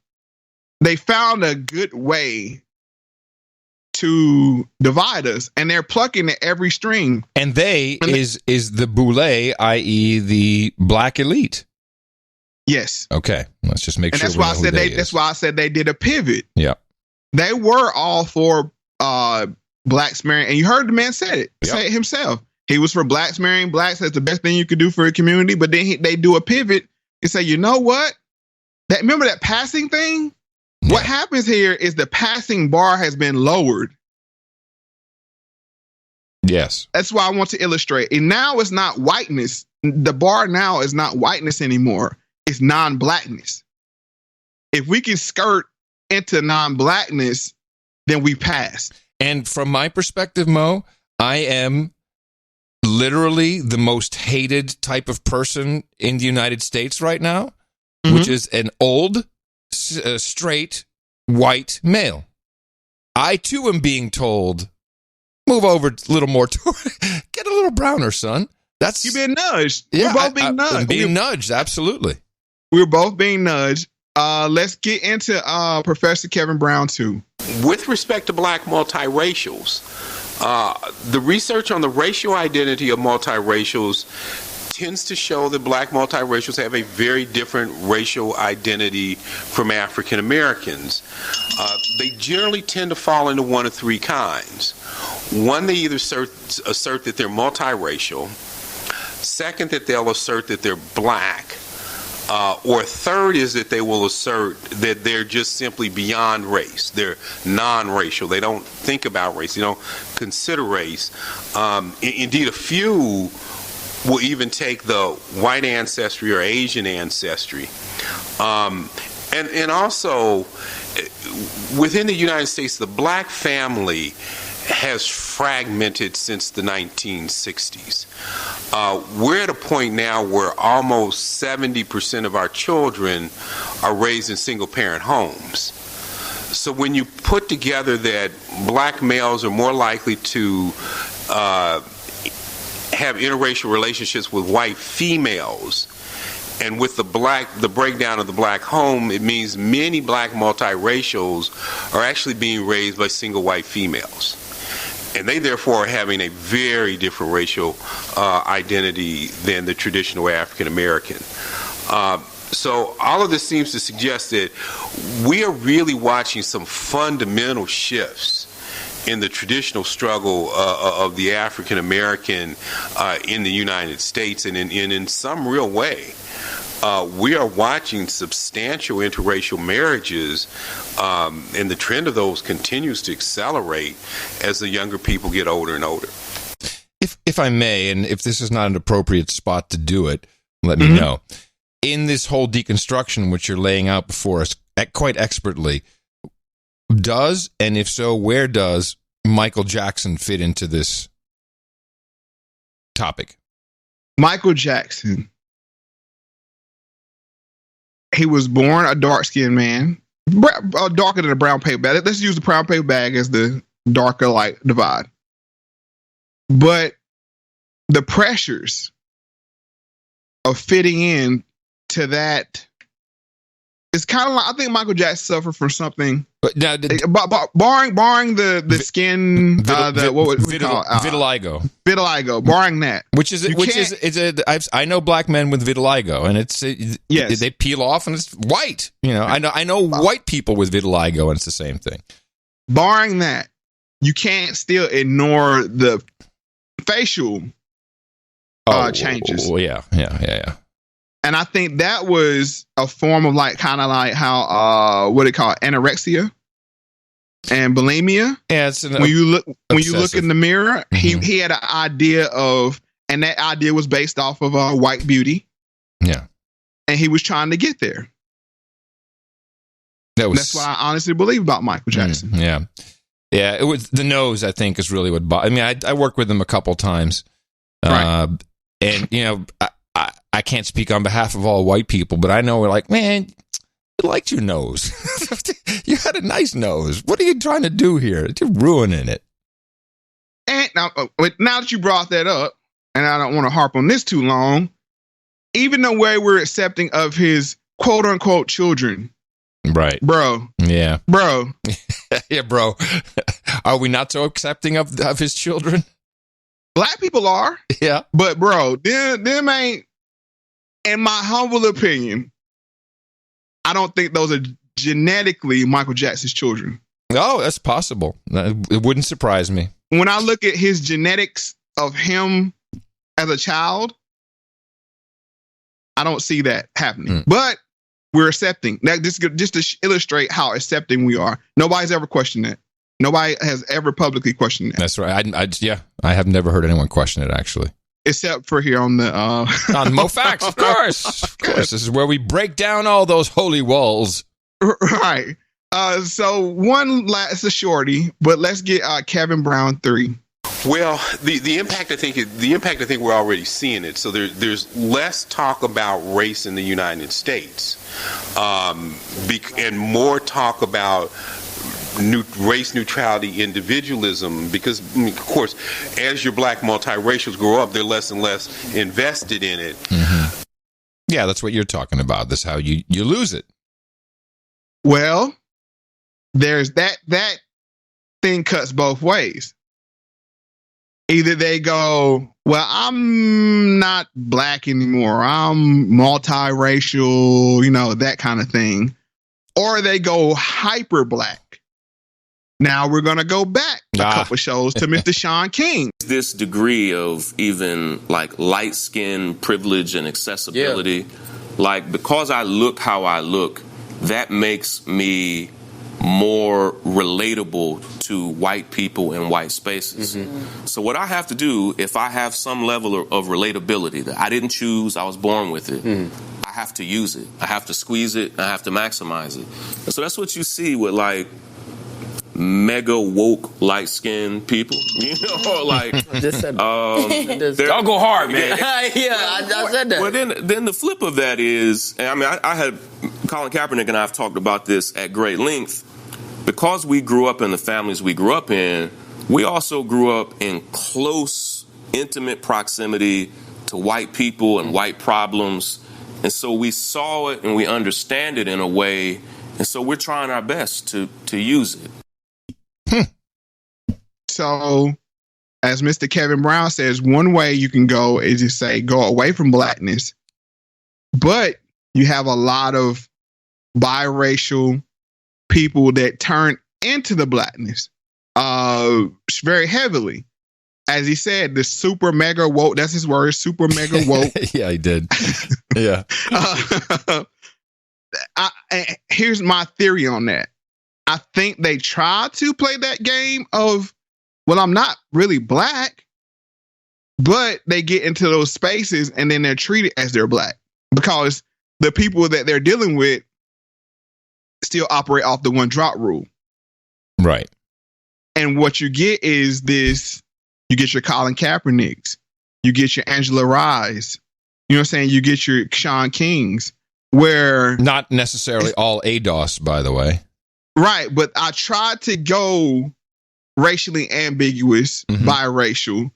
They found a good way to divide us, and they're plucking at every string. And is the boule, i.e., the black elite. Yes. Okay. Let's just make and sure. That's why I said that's why I said they did a pivot. Yeah. They were all for blacks marrying, and you heard the man say it himself. He was for blacks marrying blacks. That's the best thing you could do for a community. But then they do a pivot and say, you know what? Remember that passing thing? Yeah. What happens here is the passing bar has been lowered. Yes. That's why I want to illustrate. And now it's not whiteness. The bar now is not whiteness anymore. It's non-blackness. If we can skirt into non-blackness, then we pass. And from my perspective, Mo, I am literally the most hated type of person in the United States right now, which is an old, straight, white male. I, too, am being told, move over a little more, get a little browner, son. You've been nudged. Yeah, we're both being nudged. I'm being nudged, absolutely. We're both being nudged. Let's get into Professor Kevin Brown, too. With respect to black multiracials, the research on the racial identity of multiracials tends to show that black multiracials have a very different racial identity from African Americans. They generally tend to fall into one of three kinds. One, they either assert that they're multiracial. Second, that they'll assert that they're black. Or third is that they will assert that they're just simply beyond race. They're non-racial. They don't think about race. They don't consider race. Indeed, a few will even take the white ancestry or Asian ancestry. And also, within the United States, the black family has fragmented since the 1960s. We're at a point now where almost 70% of our children are raised in single-parent homes. So when you put together that black males are more likely to have interracial relationships with white females, and with the breakdown of the black home, it means many black multiracials are actually being raised by single white females. And they therefore are having a very different racial identity than the traditional African American. So all of this seems to suggest that we are really watching some fundamental shifts in the traditional struggle of the African American in the United States, and in some real way. We are watching substantial interracial marriages, and the trend of those continues to accelerate as the younger people get older and older. If I may, and if this is not an appropriate spot to do it, let me know. In this whole deconstruction, which you're laying out before us quite expertly, does, and if so, where does Michael Jackson fit into this topic? Michael Jackson. He was born a dark-skinned man, darker than a brown paper bag. Let's use the brown paper bag as the darker light divide. But the pressures of fitting in to that, it's kind of like, I think Michael Jackson suffered from something. But now, barring the skin, what would we call it? Vitiligo. Vitiligo. Barring that, I know black men with vitiligo, and yes, they peel off and it's white. I know white people with vitiligo, and it's the same thing. Barring that, you can't still ignore the facial changes. Oh, yeah. And I think that was a form of kind of like how what do they call it? Anorexia and bulimia. Yeah, when you look in the mirror, he had an idea of, and that idea was based off of white beauty. Yeah, and he was trying to get there. That's what I honestly believe about Michael Jackson. Yeah. It was the nose. I think is really what. I mean, I worked with him a couple times, right. And I can't speak on behalf of all white people, but I know we're like, man, you liked your nose. You had a nice nose. What are you trying to do here? You're ruining it. And now that you brought that up, and I don't want to harp on this too long, even the way we're accepting of his quote unquote children. Right. Bro. Yeah. Bro. Yeah, bro. Are we not so accepting of his children? Black people are. Yeah. But bro, them ain't, in my humble opinion, I don't think those are genetically Michael Jackson's children. Oh, that's possible. It wouldn't surprise me. When I look at his genetics of him as a child, I don't see that happening. But we're accepting that. Just to illustrate how accepting we are. Nobody's ever questioned that. Nobody has ever publicly questioned that. That's right. I have never heard anyone question it, actually. Except for here on the on Moe Factz, of course. Of course. This is where we break down all those holy walls. Right. So one last a shorty, but let's get Kevin Brown 3. Well, the impact I think we're already seeing it. So there's less talk about race in the United States, and more talk about race neutrality, individualism, because of course, as your black multiracials grow up, they're less and less invested in it. Mm-hmm. Yeah, that's what you're talking about. That's how you lose it. Well, there's that thing cuts both ways. Either they go, well, I'm not black anymore, I'm multiracial, that kind of thing. Or they go hyper black. Now we're going to go back a couple shows to Mr. Sean King. This degree of even like light skin privilege and accessibility, like because I look how I look, that makes me more relatable to white people in white spaces. Mm-hmm. So what I have to do, if I have some level of relatability that I didn't choose, I was born with it, I have to use it. I have to squeeze it. I have to maximize it. And so that's what you see with like mega woke light skinned people, like I'll go hard, man. I said that. Well, then the flip of that is, I mean, I had Colin Kaepernick and I have talked about this at great length. Because we grew up in the families we grew up in, we also grew up in close, intimate proximity to white people and white problems. And so we saw it and we understand it in a way. And so we're trying our best to use it. So, as Mr. Kevin Brown says, one way you can go is to say, go away from blackness. But you have a lot of biracial people that turn into the blackness very heavily. As he said, the super mega woke, that's his word, super mega woke. Yeah, he did. Yeah. Here's my theory on that. I think they try to play that game of, well, I'm not really black, but they get into those spaces and then they're treated as they're black because the people that they're dealing with still operate off the one drop rule. Right. And what you get is this, you get your Colin Kaepernicks, you get your Angela Rye's, you know what I'm saying? You get your Sean Kings, where... Not necessarily all ADOS, by the way. Right, but I tried to go racially ambiguous, biracial,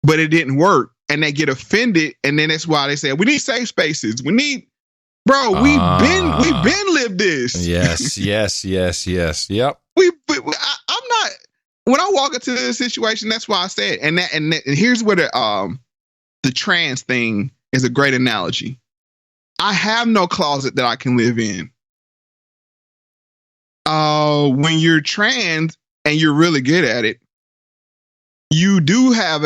but it didn't work. And they get offended, and then that's why they say, we need safe spaces. We need... Bro, we've been lived this. Yes. Yep. I'm not. When I walk into this situation, that's why I said. And here's where the trans thing is a great analogy. I have no closet that I can live in. When you're trans and you're really good at it, you do have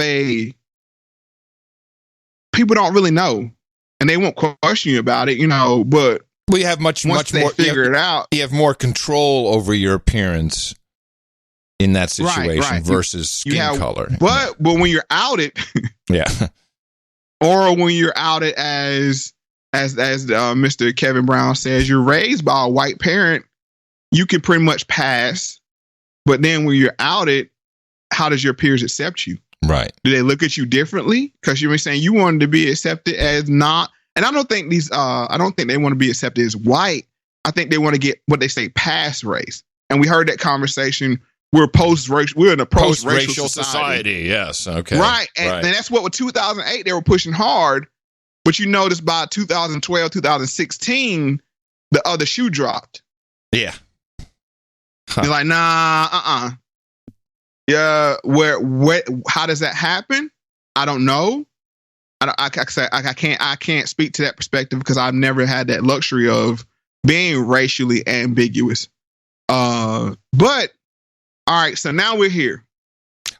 people don't really know. And they won't question you about it, but we have much more figure it out. You have more control over your appearance in that situation versus skin color. But when you're outed, or when you're outed as Mr. Kevin Brown says, you're raised by a white parent, you can pretty much pass. But then when you're outed, how does your peers accept you? Right. Do they look at you differently? Because you were saying you wanted to be accepted as not, and I don't think they want to be accepted as white. I think they want to get what they say past race. And we heard that conversation. We're in a post-racial society. Yes. Okay. Right. And that's what with 2008 they were pushing hard. But you notice by 2012, 2016, the other shoe dropped. Yeah. They're like, nah, how does that happen? I don't know. I can't speak to that perspective because I've never had that luxury of being racially ambiguous. But all right, so now we're here.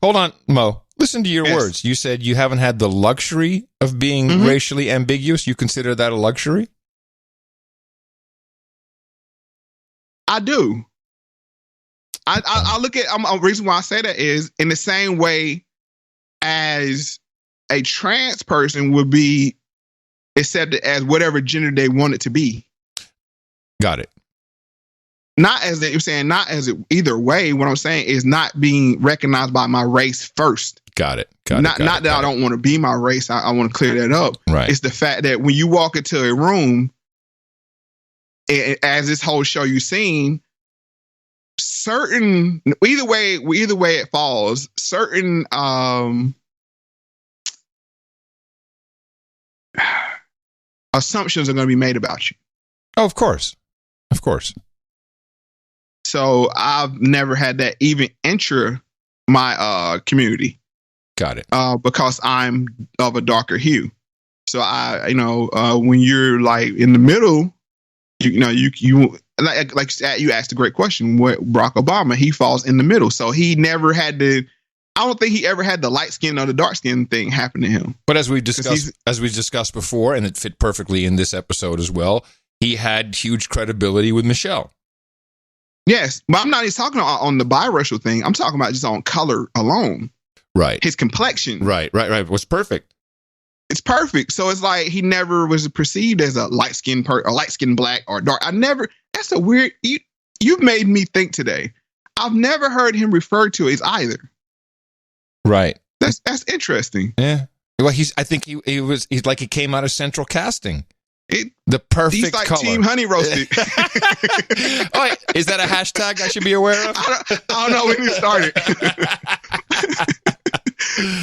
Hold on, Mo. Listen to your words. You said you haven't had the luxury of being racially ambiguous. You consider that a luxury? I do. I look at a reason why I say that is in the same way as a trans person would be accepted as whatever gender they want it to be. Got it. Not as you're saying, not as either way. What I'm saying is not being recognized by my race first. Got it. Not that I don't want to be my race. I want to clear that up. Right. It's the fact that when you walk into a room, as this whole show you've seen, certain either way it falls, certain assumptions are going to be made about you. Oh, of course. So I've never had that even enter my community. Got it. Because I'm of a darker hue. So when you're like in the middle, you you asked a great question. What Barack Obama, he falls in the middle. So he never had to. I don't think he ever had the light skin or the dark skin thing happen to him. But as we discussed before, and it fit perfectly in this episode as well, he had huge credibility with Michelle. Yes, but I'm not even talking on the biracial thing. I'm talking about just on color alone. Right. His complexion. Right. It was perfect. It's perfect. So it's like he never was perceived as a light skinned black or dark. That's a weird. You've made me think today. I've never heard him referred to as either. Right. That's interesting. Yeah. Well, he's like he came out of Central Casting. The perfect he's like color. Team Honey Roasted. Oh, wait, is that a hashtag I should be aware of? I don't know when it started.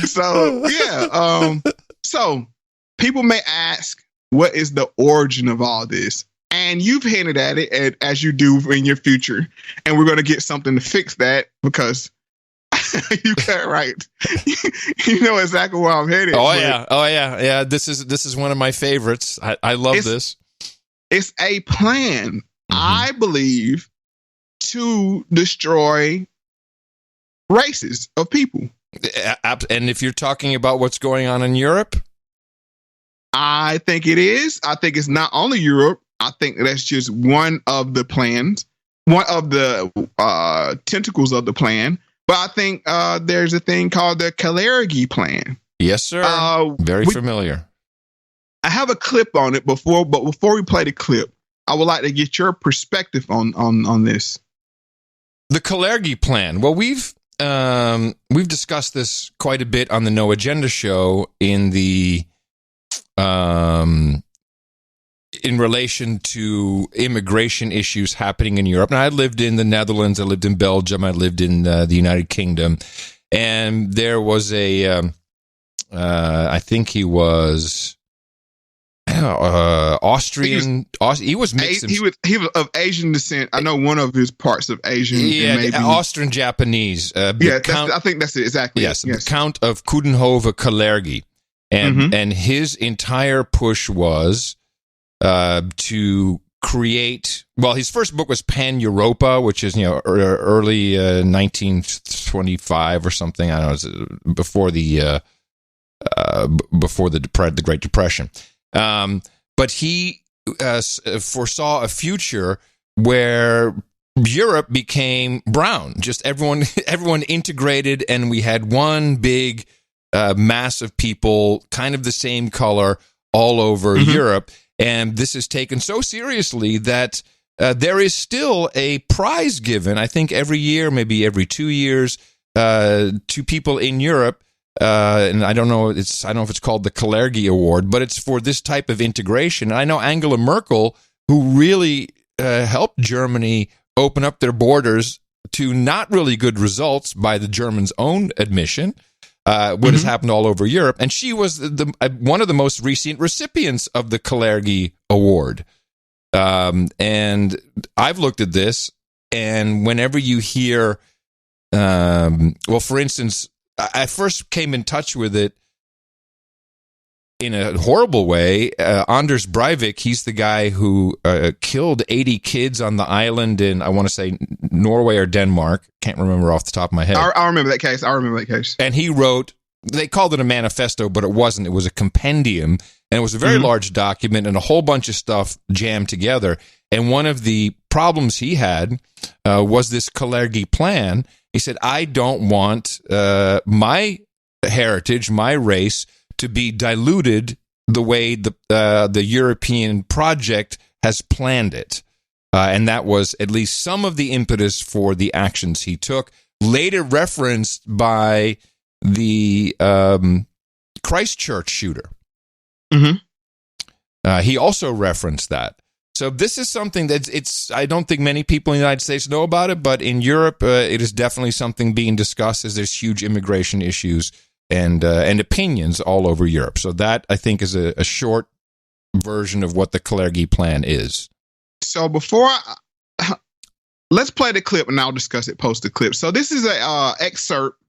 So yeah. So people may ask, what is the origin of all this? And you've hinted at it as you do in your future, and we're going to get something to fix that because you got it right. You know exactly where I'm headed. Oh yeah. This is one of my favorites. I love this. It's a plan, I believe, to destroy races of people. And if you're talking about what's going on in Europe, I think it is. I think it's not only Europe. I think that's just one of the plans, one of the tentacles of the plan. But I think there's a thing called the Kalergi plan. Yes, sir. Very familiar. I have a clip on it before we play the clip, I would like to get your perspective on this. The Kalergi plan. Well, we've discussed this quite a bit on the No Agenda show in the in relation to immigration issues happening in Europe. Now, I lived in the Netherlands, I lived in Belgium, I lived in the United Kingdom, and there was a, I think he was Austrian. He was mixed. He was of Asian descent. I know one of his parts of Asian. Yeah, maybe Austrian Japanese. I think that's it exactly. Yes, the Count of Coudenhove Kalergi, and his entire push was to create. Well, his first book was Pan Europa, which is early 1925 or something. I don't know, before the Great Depression. But he foresaw a future where Europe became brown, just everyone integrated, and we had one big mass of people, kind of the same color, all over Europe. And this is taken so seriously that there is still a prize given, I think every year, maybe every 2 years, to people in Europe. And I don't know if it's called the Kalergi Award, but it's for this type of integration. And I know Angela Merkel, who really helped Germany open up their borders to not really good results by the Germans' own admission, what has happened all over Europe. And she was one of the most recent recipients of the Kalergi Award. And I've looked at this, and whenever you hear well, for instance, I first came in touch with it in a horrible way. Anders Breivik, he's the guy who killed 80 kids on the island in, I want to say, Norway or Denmark. Can't remember off the top of my head. I remember that case. And he wrote, they called it a manifesto, but it wasn't. It was a compendium, and it was a very large document and a whole bunch of stuff jammed together. And one of the problems he had was this Kalergi plan. He said, I don't want my heritage, my race, to be diluted the way the European project has planned it. And that was at least some of the impetus for the actions he took, later referenced by the Christchurch shooter. He also referenced that. So this is something that I don't think many people in the United States know about it, but in Europe, it is definitely something being discussed as there's huge immigration issues and opinions all over Europe. So that, I think, is a short version of what the Kalergi plan is. So let's play the clip and I'll discuss it post the clip. So this is a excerpt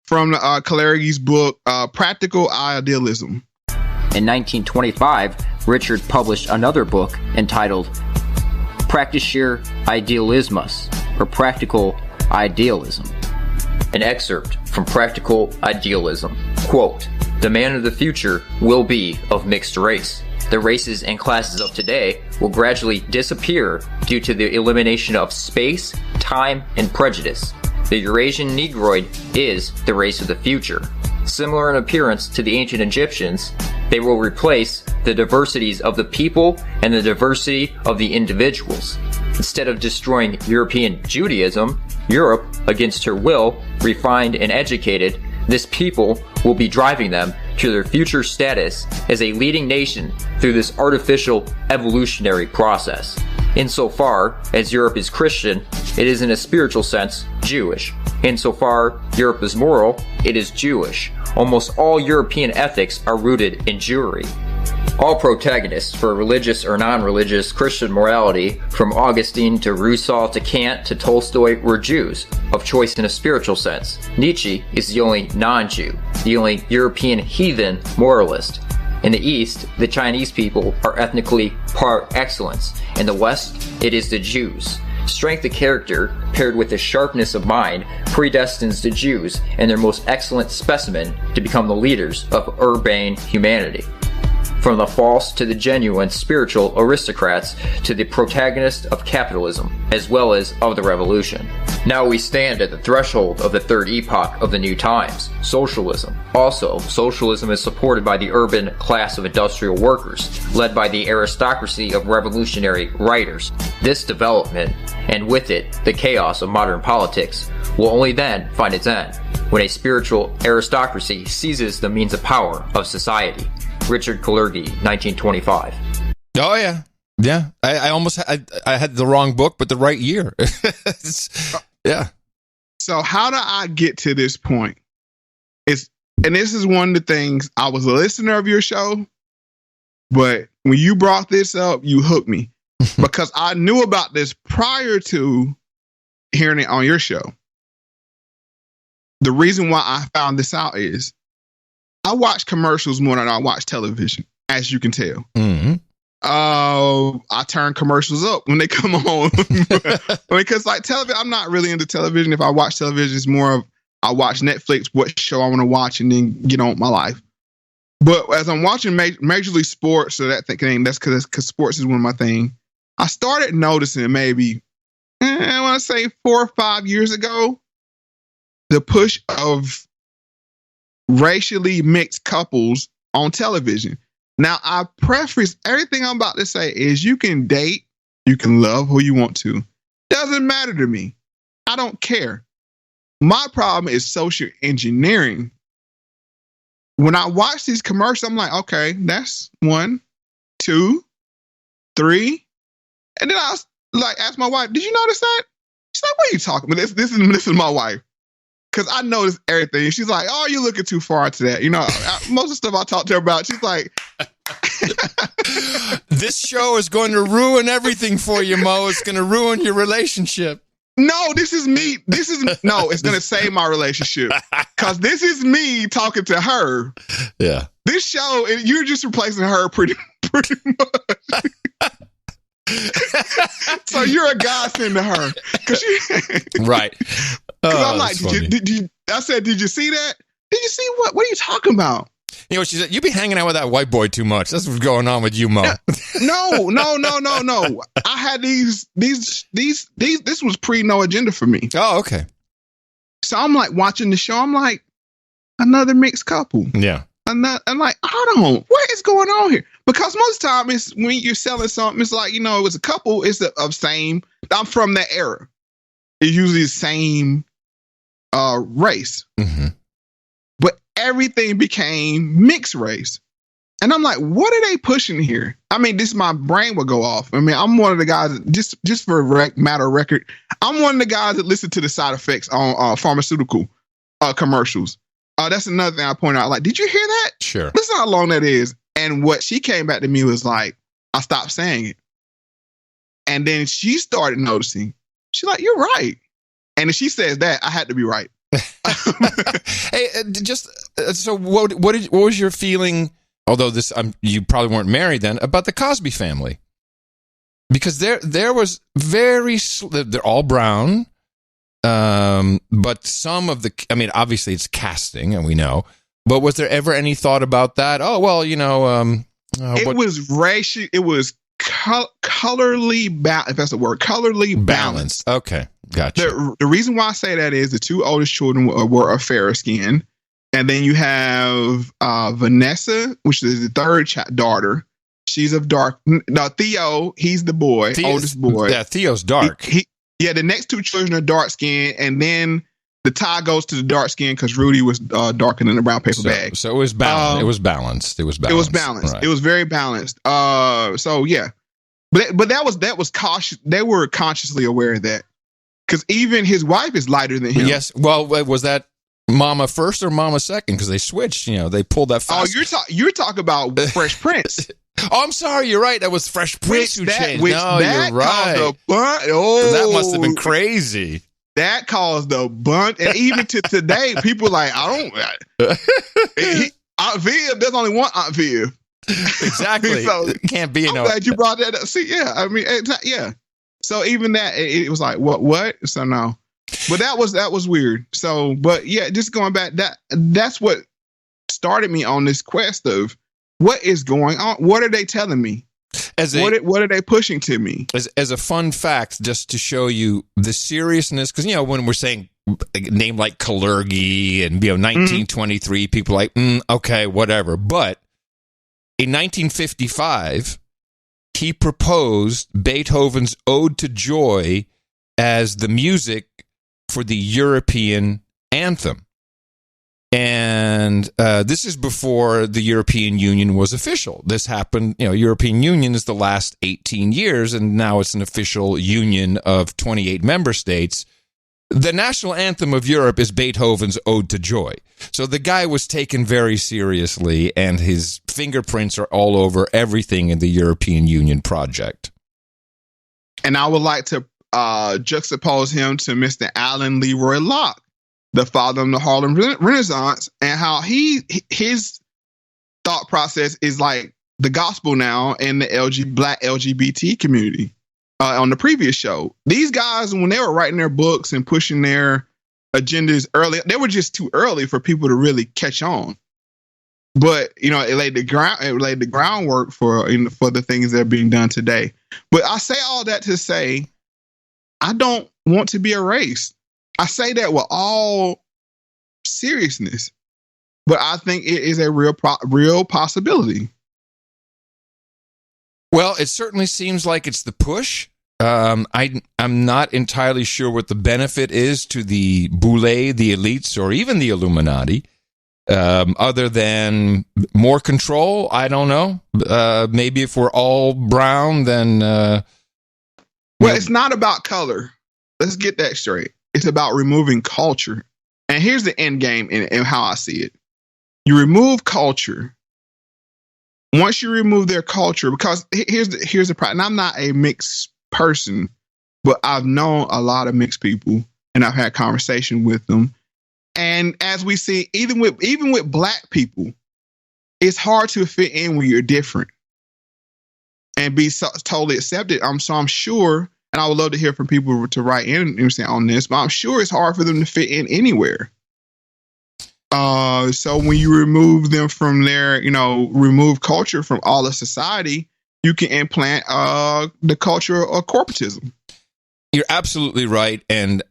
from Kalergi's book, Practical Idealism. In 1925, Richard published another book entitled Praktischer Idealismus, or Practical Idealism. An excerpt from Practical Idealism. Quote, "The man of the future will be of mixed race. The races and classes of today will gradually disappear due to the elimination of space, time, and prejudice. The Eurasian Negroid is the race of the future. Similar in appearance to the ancient Egyptians, they will replace the diversities of the people and the diversity of the individuals. Instead of destroying European Judaism, Europe, against her will, refined and educated, this people will be driving them to their future status as a leading nation through this artificial evolutionary process. Insofar as Europe is Christian, it is in a spiritual sense Jewish. Insofar Europe is moral, it is Jewish. Almost all European ethics are rooted in Jewry. All protagonists for religious or non-religious Christian morality, from Augustine to Rousseau to Kant to Tolstoy, were Jews, of choice in a spiritual sense. Nietzsche is the only non-Jew, the only European heathen moralist. In the East, the Chinese people are ethnically par excellence. In the West, it is the Jews. Strength of character, paired with the sharpness of mind, predestines the Jews and their most excellent specimen to become the leaders of urbane humanity. From the false to the genuine spiritual aristocrats to the protagonists of capitalism, as well as of the revolution. Now we stand at the threshold of the third epoch of the new times, socialism. Also, socialism is supported by the urban class of industrial workers, led by the aristocracy of revolutionary writers. This development, and with it the chaos of modern politics, will only then find its end, when a spiritual aristocracy seizes the means of power of society. Richard Kalergi, 1925. Oh, yeah. Yeah. I had the wrong book, but the right year. Yeah. So how do I get to this point? And this is one of the things, I was a listener of your show, but when you brought this up, you hooked me because I knew about this prior to hearing it on your show. The reason why I found this out is I watch commercials more than I watch television, as you can tell. Mm-hmm. I turn commercials up when they come on because like television, I'm not really into television. If I watch television, it's more of I watch Netflix, what show I want to watch, and then get on with my life. But as I'm watching Major League Sports, so that thing, that's because sports is one of my things. I started noticing maybe, I want to say 4 or 5 years ago, the push of racially mixed couples on television. Now, I preface everything I'm about to say is you can date, you can love who you want to. Doesn't matter to me. I don't care. My problem is social engineering. When I watch these commercials, I'm like, okay, that's 1, 2, 3. And then I was like, ask my wife, did you notice that? She's like, what are you talking about? This is my wife. Because I noticed everything. She's like, oh, you're looking too far to that. You know, most of the stuff I talked to her about, she's like... This show is going to ruin everything for you, Mo. It's going to ruin your relationship. No, this is me. It's going to save my relationship. Because this is me talking to her. Yeah. This show, you're just replacing her pretty much. So you're a godsend to her. Right. I'm like, did you see that? Did you see what? What are you talking about? You know what she said? You've been hanging out with that white boy too much. That's what's going on with you, Mo. No. I had these. This was pre No Agenda for me. Oh, okay. So I'm like watching the show. I'm like, another mixed couple. Yeah. I'm like, hold on, what is going on here? Because most of the time, it's when you're selling something, it's like, it was a couple. It's of same. I'm from that era. It's usually the same race. Mm-hmm. But everything became mixed race. And I'm like, what are they pushing here? I mean, my brain will go off. I mean, I'm one of the guys, just for matter of record, I'm one of the guys that listen to the side effects on pharmaceutical commercials. That's another thing I point out. Like, did you hear that? Sure. Listen how long that is. And what she came back to me was like, I stopped saying it. And then she started noticing. She's like, you're right. And if she says that, I had to be right. Hey, so what was your feeling? Although you probably weren't married then, about the Cosby family, because there was they're all brown, but some of obviously it's casting and we know, but was there ever any thought about that? Oh well, it was racial. It was colorly balanced. If that's the word, colorly balanced. Okay, gotcha. The reason why I say that is the two oldest children were of fairer skin. And then you have Vanessa, which is the third daughter. She's of dark. No, Theo, he's the boy, oldest boy. Yeah, Theo's dark. The next two children are dark skin, and then the tie goes to the dark skin because Rudy was darker than the brown paper bag. So it was balanced. It was balanced. It was balanced. Right. It was very balanced. So yeah, but that was cautious. They were consciously aware of that because even his wife is lighter than him. Yes. Well, was that Mama first or Mama second? Because they switched. They pulled that fast. Oh, you're talking about Fresh Prince. Oh, I'm sorry. You're right. That was Fresh Prince who changed. No, you're right. That must have been crazy. That caused the bunt, and even to today, people like Aunt Viv. There's only one Aunt Viv. Exactly. So, it can't be. I'm glad you brought that up. See, yeah. I mean, yeah. So even that, it was like what? So no. But that was weird. So, but yeah, just going back, that's what started me on this quest of what is going on. What are they telling me? What are they pushing to me? As a fun fact, just to show you the seriousness, because when we're saying a name like Kalergi and 1923, people are like, okay, whatever. But in 1955, he proposed Beethoven's Ode to Joy as the music for the European anthem. And this is before the European Union was official. This happened, European Union is the last 18 years, and now it's an official union of 28 member states. The national anthem of Europe is Beethoven's Ode to Joy. So the guy was taken very seriously, and his fingerprints are all over everything in the European Union project. And I would like to juxtapose him to Mr. Alan Leroy Locke, the father of the Harlem Renaissance, and how his thought process is like the gospel now in the Black LGBT community. On the previous show, these guys, when they were writing their books and pushing their agendas early, they were just too early for people to really catch on. But it laid the groundwork for the things that are being done today. But I say all that to say, I don't want to be erased. I say that with all seriousness, but I think it is a real possibility. Well, it certainly seems like it's the push. I'm not entirely sure what the benefit is to the boule, the elites, or even the Illuminati, other than more control. I don't know. Maybe if we're all brown, then... well, it's not about color. Let's get that straight. It's about removing culture. And here's the end game in how I see it. You remove culture. Once you remove their culture, because here's the problem. I'm not a mixed person, but I've known a lot of mixed people, and I've had conversation with them. And as we see, even with black people, it's hard to fit in when you're different and be totally accepted. So I'm sure, and I would love to hear from people to write in on this, but I'm sure it's hard for them to fit in anywhere. So when you remove them from their, remove culture from all of society, you can implant the culture of corporatism. You're absolutely right. And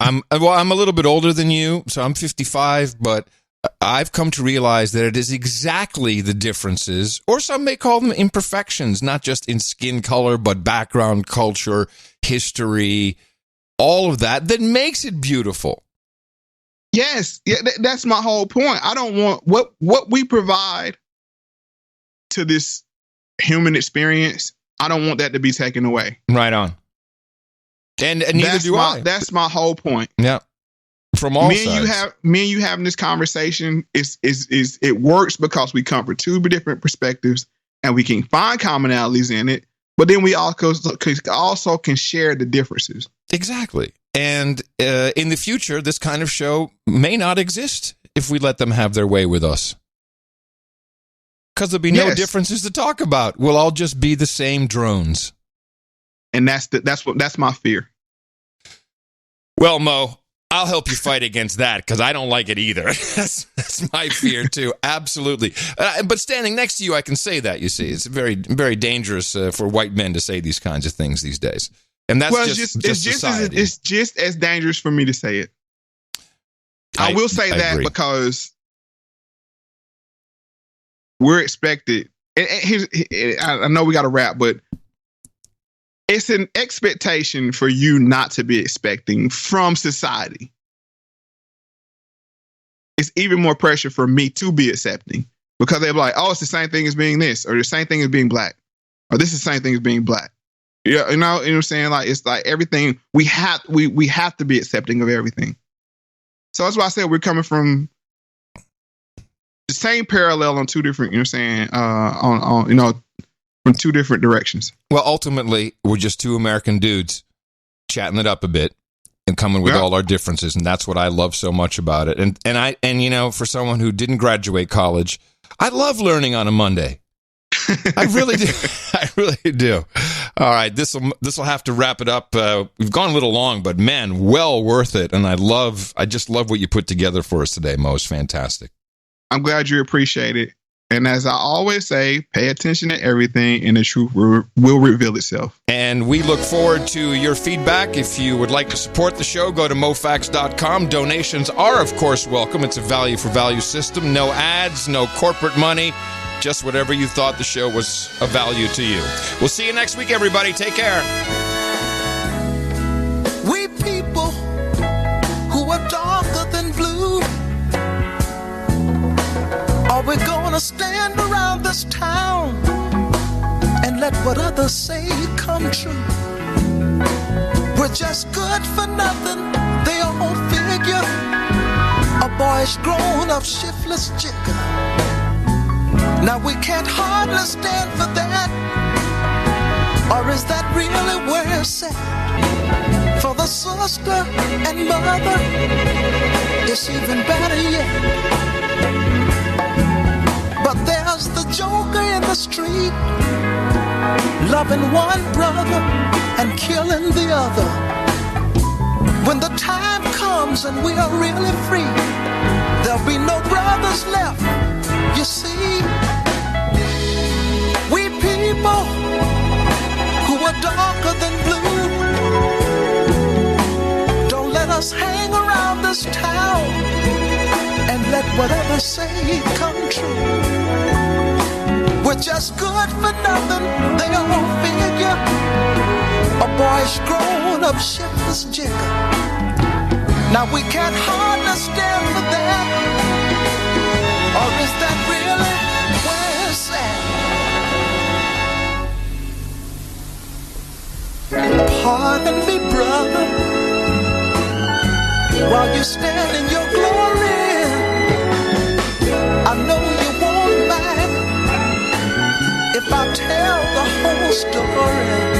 I'm a little bit older than you, so I'm 55, but I've come to realize that it is exactly the differences, or some may call them imperfections, not just in skin color, but background, culture, history, all of that makes it beautiful. Yes. Yeah, that's my whole point. I don't want what we provide to this human experience. I don't want that to be taken away. Right on. And neither do I. That's my whole point. Yeah. From all sides. Me and you having this conversation is it works because we come from two different perspectives and we can find commonalities in it, but then we also can share the differences. Exactly. And in the future, this kind of show may not exist if we let them have their way with us. Because there'll be no differences to talk about. We'll all just be the same drones. And that's my fear. Well, Mo, I'll help you fight against that because I don't like it either. That's my fear too. Absolutely. But standing next to you, I can say that. You see, it's very, very dangerous for white men to say these kinds of things these days. And that's it's just as dangerous for me to say it. I will say that agree. Because we're expected. I know we got to wrap, but it's an expectation for you not to be expecting from society. It's even more pressure for me to be accepting because they're like, oh, it's the same thing as being this, or the same thing as being black, or this is the same thing as being black. Yeah, you know what I'm saying? Like, it's like everything we have to be accepting of everything. So that's why I said we're coming from the same parallel on two different, from two different directions. Well, ultimately, we're just two American dudes chatting it up a bit and coming with all our differences, and that's what I love so much about it. And for someone who didn't graduate college, I love learning on a Monday. I really do. I really do. All right, this will have to wrap it up. We've gone a little long, but man, well worth it. And I just love what you put together for us today, Mo. It's fantastic. I'm glad you appreciate it. And as I always say, pay attention to everything and the truth will reveal itself. And we look forward to your feedback. If you would like to support the show, go to mofactz.com. Donations are, of course, welcome. It's a value for value system. No ads, no corporate money. Just whatever you thought the show was of value to you. We'll see you next week, everybody. Take care. We people who are darker than blue, are we gonna stand around this town and let what others say come true? We're just good for nothing, they all figure. A boyish grown-up shiftless jigger. Now we can't hardly stand for that. Or is that really where it's at? For the sister and mother, it's even better yet. But there's the joker in the street, loving one brother and killing the other. When the time comes and we are really free, there'll be no brothers left, you see. We people who are darker than blue, don't let us hang around this town and let whatever say come true. We're just good for nothing, they all figure. A boyish grown-up shiftless jigger. Now we can't hardly stand for that. Or is that really where it's at? Pardon me, brother, while you stand in your glory. I know you won't mind if I tell the whole story.